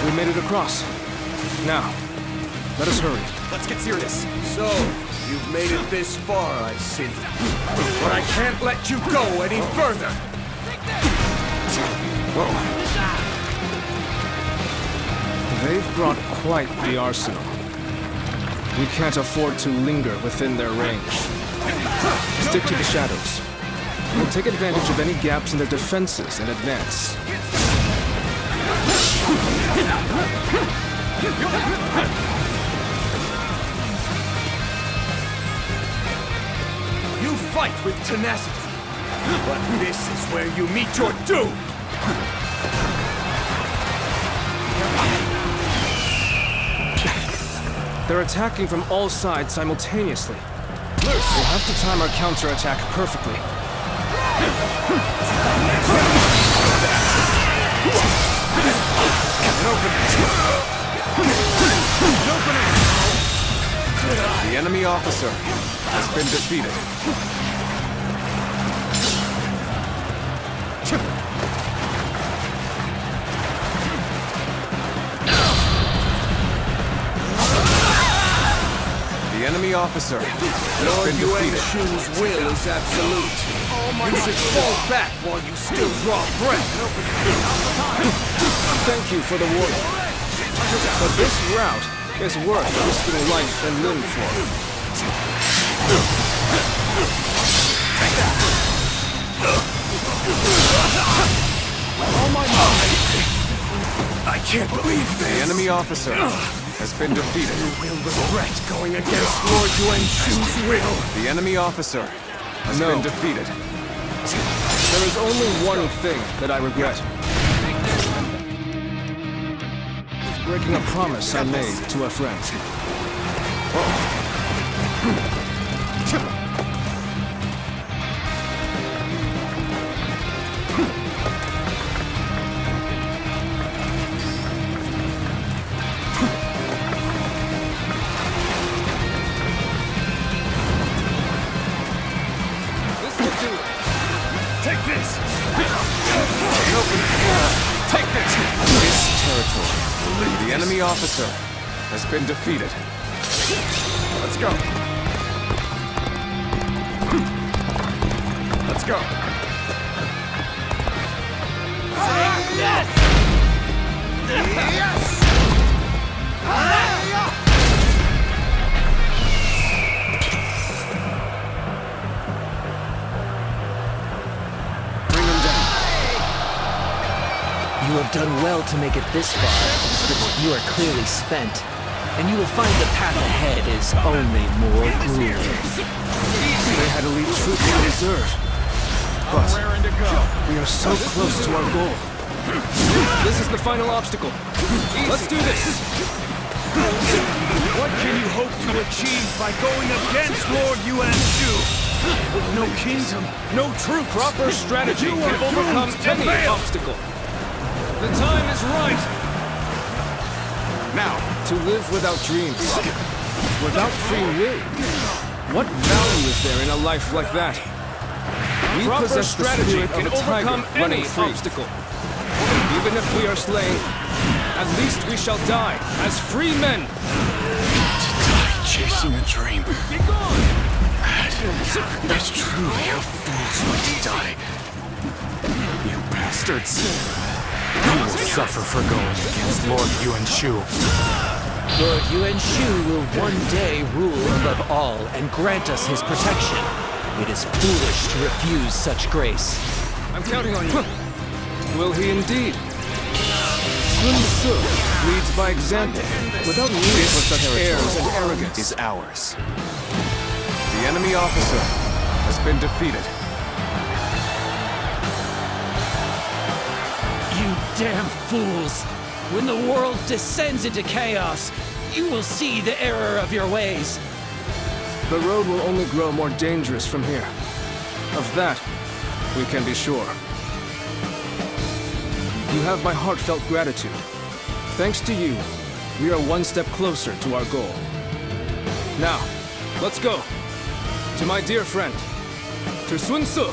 We made it across. Now, let us hurry. Let's get serious. So, you've made it this far, I see. But I can't let you go any further! They've brought quite the arsenal. We can't afford to linger within their range. Stick to the shadows. We'll take advantage of any gaps in their defenses and advance. You fight with tenacity, but this is where you meet your doom! They're attacking from all sides simultaneously. We'll have to time our counterattack perfectly. The enemy officer has been defeated. The enemy officer has been defeated. Shu's will is absolute. You should fall back while you still draw breath. Thank you for the warning. But this route is worth risking life and limb for. Oh my God! I can't believe this! The enemy officer has been defeated. You will regret going against Lord Yuan Shu's will. The enemy officer has been defeated. There is only one thing that I regret. Breaking a promise I made to a friend. believe The enemy officer has been defeated. Let's go. Let's go. Yes! Bring him down. You have done well to make it this far, but you are clearly spent. And you will find the path ahead is only more grueling. They had elite troops in reserve. But we are so close to our goal. This is the final obstacle. Let's do this! What can you hope to achieve by going against Lord Yuan Shu? With no kingdom, no troops. Proper strategy can overcome any obstacle. The time is right. Now, To live without dreams, without free will. What value is there in a life like that? We possess the spirit of a tiger running free. Obstacle. Even if we are slain, at least we shall die as free men. Chasing a dream. That's truly how fools like to die. You bastards. You will suffer for going against Lord Yuan Shu. Lord Yuan Shu will one day rule above all and grant us his protection. It is foolish to refuse such grace. I'm counting on you. Will he indeed? Sun Tzu leads by example, without need for such airs and arrogance. is ours. The enemy officer has been defeated. You damn fools! When the world descends into chaos, you will see the error of your ways. The road will only grow more dangerous from here. Of that, we can be sure. You have my heartfelt gratitude. Thanks to you, we are one step closer to our goal. Now, let's go. To my dear friend, to Sun Tzu.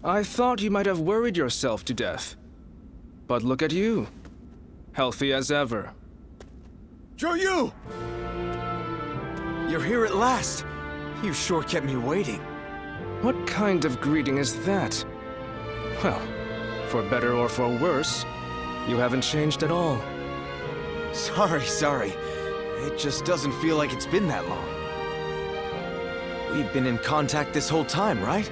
I thought you might have worried yourself to death. But look at you. Healthy as ever. Zhou! You're here at last. You sure kept me waiting. What kind of greeting is that? Well, for better or for worse, you haven't changed at all. Sorry. It just doesn't feel like it's been that long. We've been in contact this whole time, right?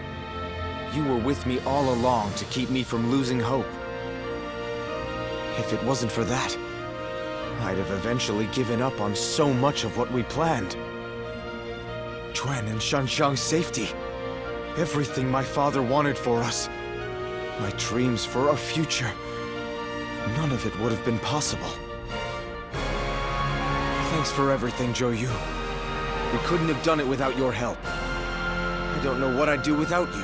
You were with me all along to keep me from losing hope. If it wasn't for that, I'd have eventually given up on so much of what we planned. Quan and Shanxiang's safety. Everything my father wanted for us. My dreams for a future. None of it would have been possible. Thanks for everything, Zhou. We couldn't have done it without your help. I don't know what I'd do without you.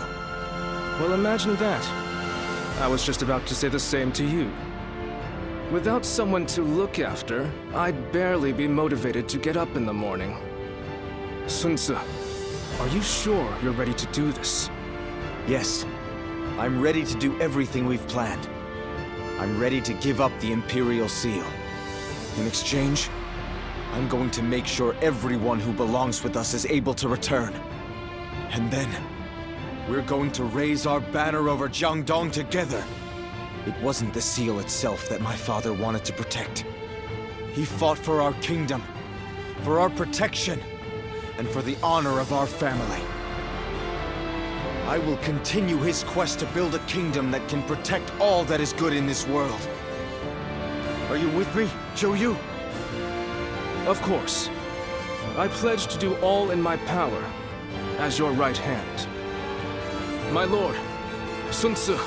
Well, imagine that. I was just about to say the same to you. Without someone to look after, I'd barely be motivated to get up in the morning. Sun Tzu, are you sure you're ready to do this? Yes. I'm ready to do everything we've planned. I'm ready to give up the Imperial Seal. In exchange, I'm going to make sure everyone who belongs with us is able to return. And then, we're going to raise our banner over Jiangdong together. It wasn't the seal itself that my father wanted to protect. He fought for our kingdom, for our protection, and for the honor of our family. I will continue his quest to build a kingdom that can protect all that is good in this world. Are you with me, Zhou? Of course. I pledge to do all in my power, as your right hand. My lord, Sun Tzu.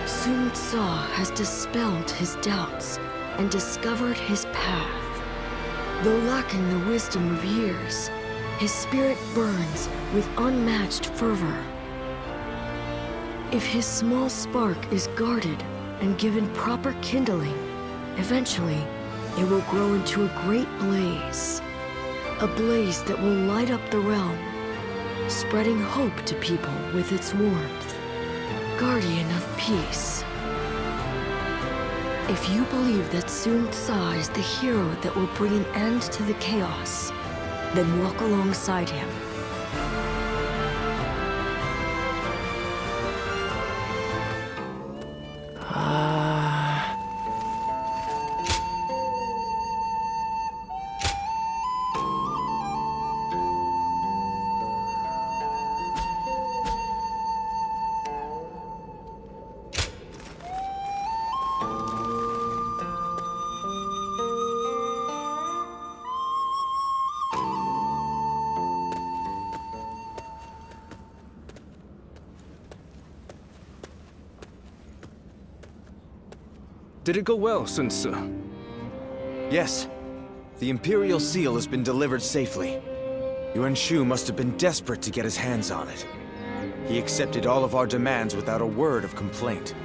Sun Tzu has dispelled his doubts and discovered his path. Though lacking the wisdom of years, his spirit burns with unmatched fervor. If his small spark is guarded and given proper kindling, eventually it will grow into a great blaze. A blaze that will light up the realm, spreading hope to people with its warmth. Guardian of peace. If you believe that Sun Tzu is the hero that will bring an end to the chaos, then walk alongside him. Did it go well, Sun Tzu? Yes. The Imperial Seal has been delivered safely. Yuan Shu must have been desperate to get his hands on it. He accepted all of our demands without a word of complaint.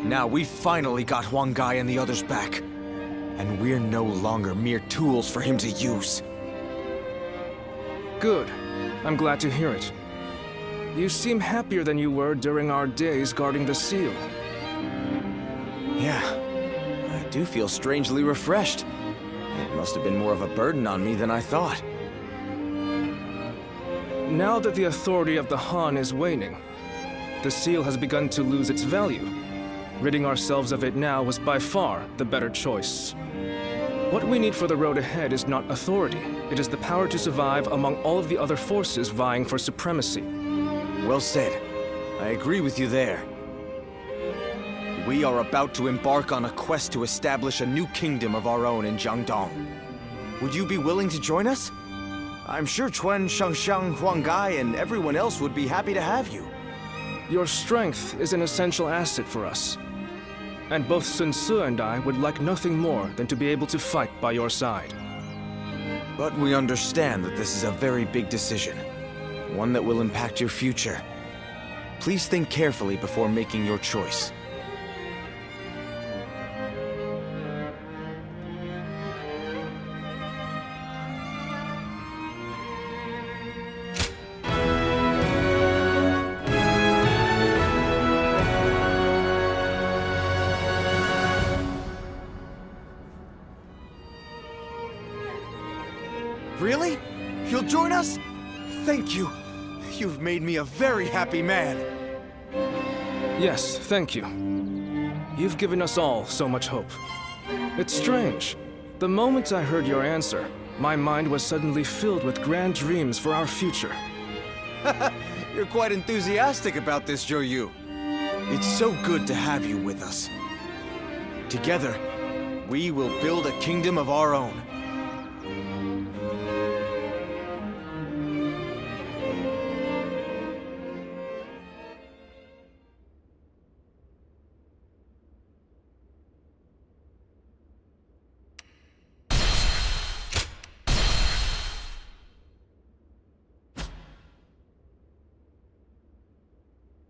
Now we've finally got Huang Gai and the others back. And we're no longer mere tools for him to use. Good. I'm glad to hear it. You seem happier than you were during our days guarding the seal. Yeah, I do feel strangely refreshed. It must have been more of a burden on me than I thought. Now that the authority of the Han is waning, the seal has begun to lose its value. Ridding ourselves of it now was by far the better choice. What we need for the road ahead is not authority. It is the power to survive among all of the other forces vying for supremacy. Well said. I agree with you there. We are about to embark on a quest to establish a new kingdom of our own in Jiangdong. Would you be willing to join us? I'm sure Chuan, Shangxiang, Huang Gai, and everyone else would be happy to have you. Your strength is an essential asset for us. And both Sun Tzu and I would like nothing more than to be able to fight by your side. But we understand that this is a very big decision. One that will impact your future. Please think carefully before making your choice. Really? You'll join us? Thank you. You've made me a very happy man. Yes, thank you. You've given us all so much hope. It's strange. The moment I heard your answer, my mind was suddenly filled with grand dreams for our future. You're quite enthusiastic about this, Zhou. It's so good to have you with us. Together, we will build a kingdom of our own.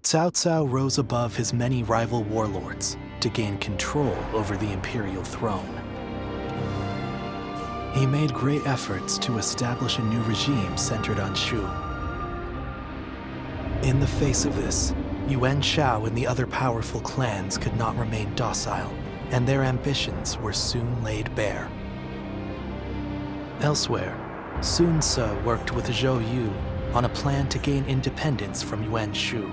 Cao Cao rose above his many rival warlords to gain control over the imperial throne. He made great efforts to establish a new regime centered on Shu. In the face of this, Yuan Shao and the other powerful clans could not remain docile, and their ambitions were soon laid bare. Elsewhere, Sun Tzu worked with Zhou Yu on a plan to gain independence from Yuan Shu.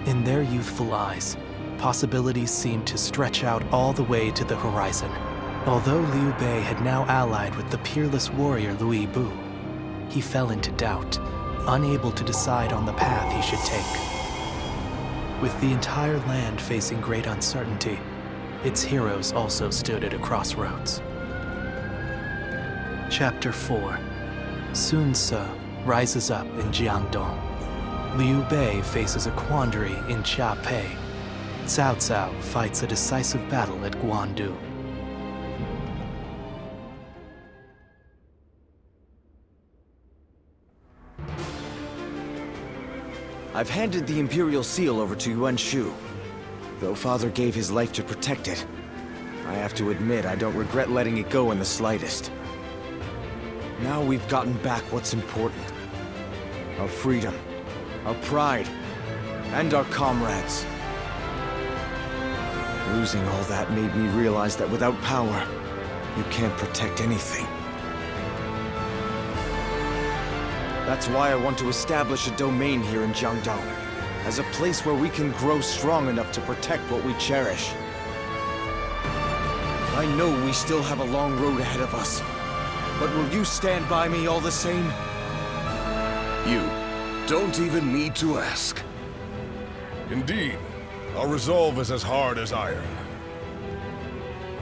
In their youthful eyes, possibilities seemed to stretch out all the way to the horizon. Although Liu Bei had now allied with the peerless warrior Louis Bu, he fell into doubt unable to decide on the path he should take. With the entire land facing great uncertainty, its heroes also stood at a crossroads. Chapter 4. Sun Ce rises up in Jiangdong. Liu Bei faces a quandary in Chiapei. Cao Cao fights a decisive battle at Guandu. I've handed the Imperial Seal over to Yuan Shu. Though Father gave his life to protect it, I have to admit I don't regret letting it go in the slightest. Now we've gotten back what's important. Our freedom, our pride, and our comrades. Losing all that made me realize that without power, you can't protect anything. That's why I want to establish a domain here in Jiangdong, as a place where we can grow strong enough to protect what we cherish. I know we still have a long road ahead of us, but will you stand by me all the same? You don't even need to ask. Indeed, our resolve is as hard as iron.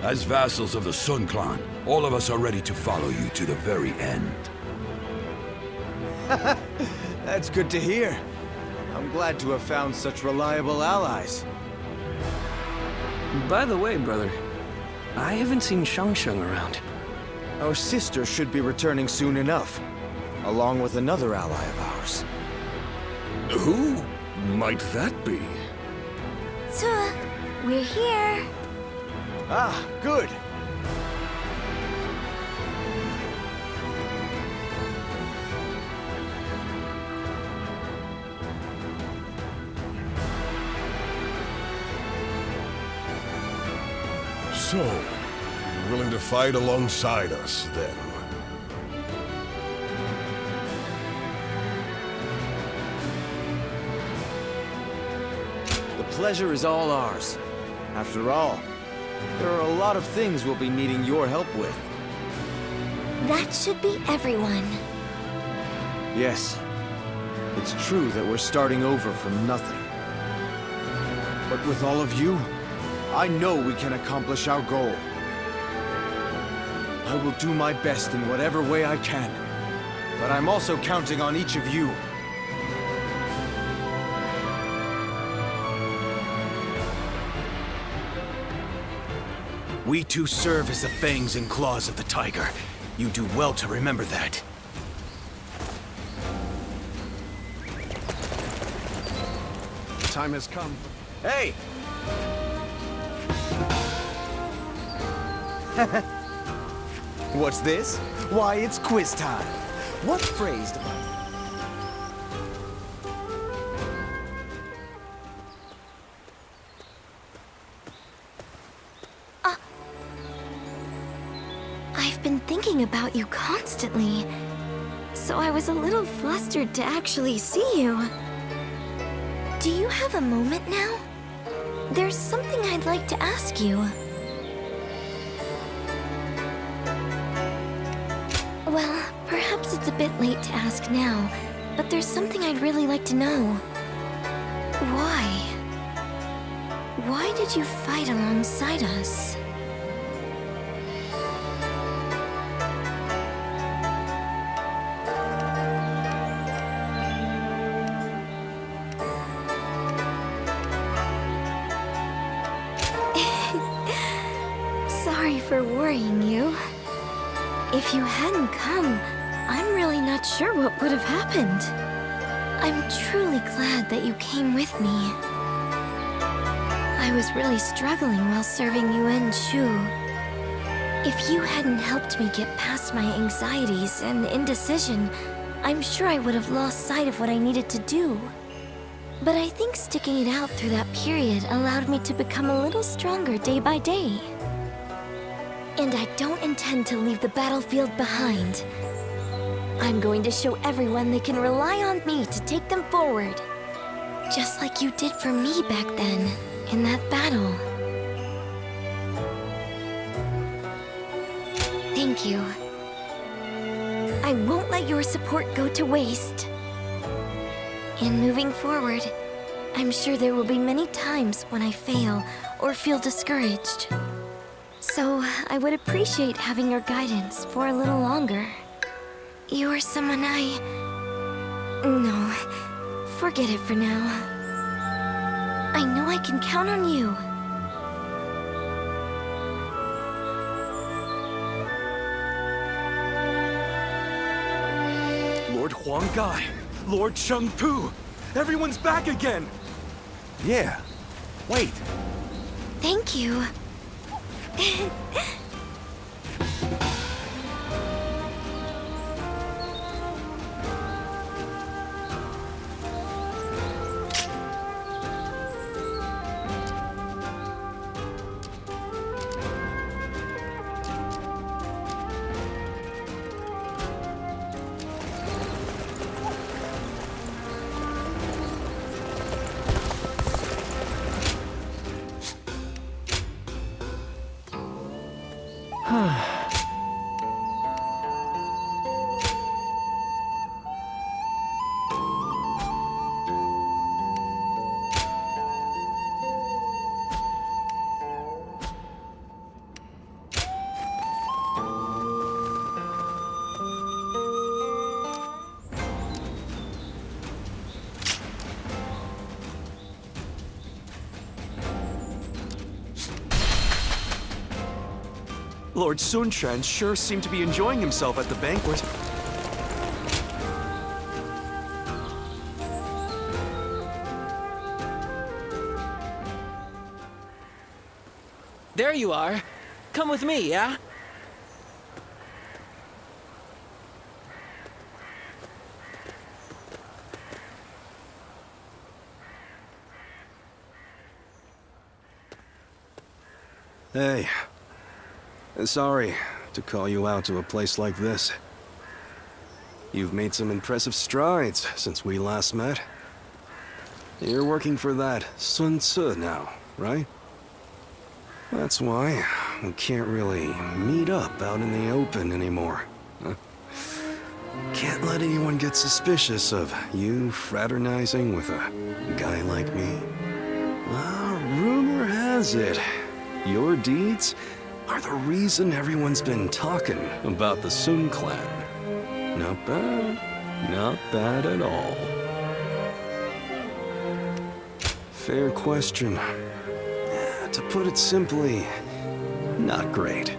As vassals of the Sun Clan, all of us are ready to follow you to the very end. That's good to hear. I'm glad to have found such reliable allies. By the way, brother, I haven't seen Shang around. Our sister should be returning soon enough, along with another ally of ours. Who might that be? Ce, we're here. Ah, good. So, you're willing to fight alongside us, then? The pleasure is all ours. After all, there are a lot of things we'll be needing your help with. That should be everyone. Yes, it's true that we're starting over from nothing. But with all of you, I know we can accomplish our goal. I will do my best in whatever way I can, but I'm also counting on each of you. We two serve as the fangs and claws of the tiger. You do well to remember that. The time has come. Hey! What's this? Why, it's quiz time. What phrase do I've been thinking about you constantly, so I was a little flustered to actually see you. Do you have a moment now? There's something I'd like to ask you. Well, perhaps it's a bit late to ask now, but there's something I'd really like to know. Why? Why did you fight alongside us? Sorry for worrying you. If you hadn't come, I'm really not sure what would have happened. I'm truly glad that you came with me. I was really struggling while serving Yuan Shu. If you hadn't helped me get past my anxieties and indecision, I'm sure I would have lost sight of what I needed to do. But I think sticking it out through that period allowed me to become a little stronger day by day. And I don't intend to leave the battlefield behind. I'm going to show everyone they can rely on me to take them forward. Just like you did for me back then, in that battle. Thank you. I won't let your support go to waste. And moving forward, I'm sure there will be many times when I fail or feel discouraged. So, I would appreciate having your guidance for a little longer. You are someone No, forget it for now. I know I can count on you. Lord Huang Gai, Lord Cheng Pu, everyone's back again! Yeah. Wait. Thank you. Lord Sun Quan sure seemed to be enjoying himself at the banquet. There you are. Come with me, yeah? Hey. Sorry to call you out to a place like this. You've made some impressive strides since we last met. You're working for that Sun Tzu now, right? That's why we can't really meet up out in the open anymore. Huh? Can't let anyone get suspicious of you fraternizing with a guy like me. Well, rumor has it, your deeds are the reason everyone's been talking about the Sun clan. Not bad. Not bad at all. Fair question. To put it simply, not great.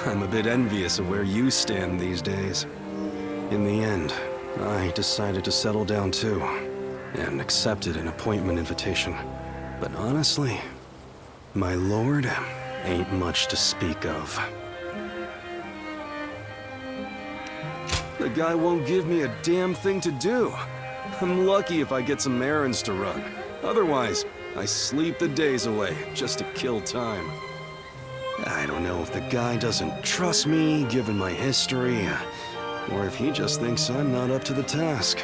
I'm a bit envious of where you stand these days. In the end, I decided to settle down too, and accepted an appointment invitation. But honestly, my lord ain't much to speak of. The guy won't give me a damn thing to do. I'm lucky if I get some errands to run. Otherwise, I sleep the days away just to kill time. I don't know if the guy doesn't trust me, given my history, or if he just thinks I'm not up to the task.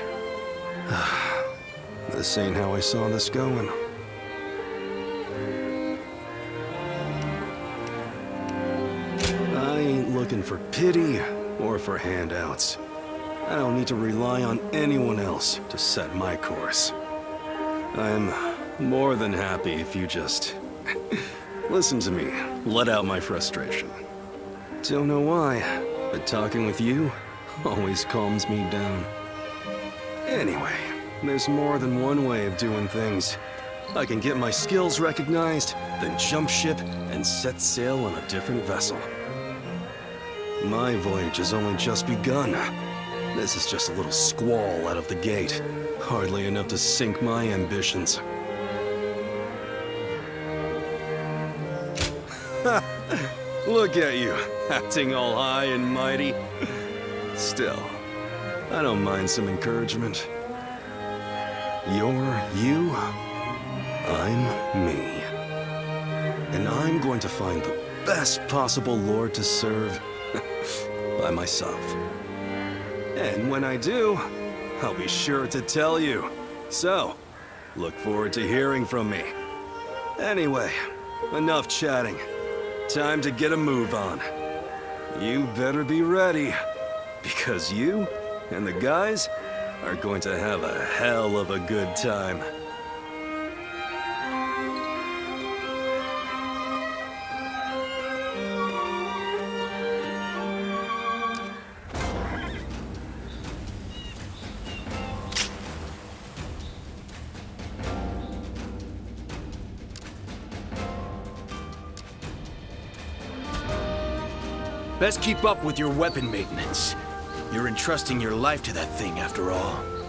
This ain't how I saw this going. I ain't looking for pity or for handouts. I don't need to rely on anyone else to set my course. I'm more than happy if you just listen to me, let out my frustration. Don't know why, but talking with you always calms me down. Anyway, there's more than one way of doing things. I can get my skills recognized, then jump ship and set sail on a different vessel. My voyage has only just begun. This is just a little squall out of the gate. Hardly enough to sink my ambitions. Look at you, acting all high and mighty. Still, I don't mind some encouragement. You're you, I'm me. And I'm going to find the best possible lord to serve by myself. And when I do, I'll be sure to tell you. So, look forward to hearing from me. Anyway, enough chatting. Time to get a move on. You better be ready, because you and the guys are going to have a hell of a good time. Best keep up with your weapon maintenance. You're entrusting your life to that thing, after all.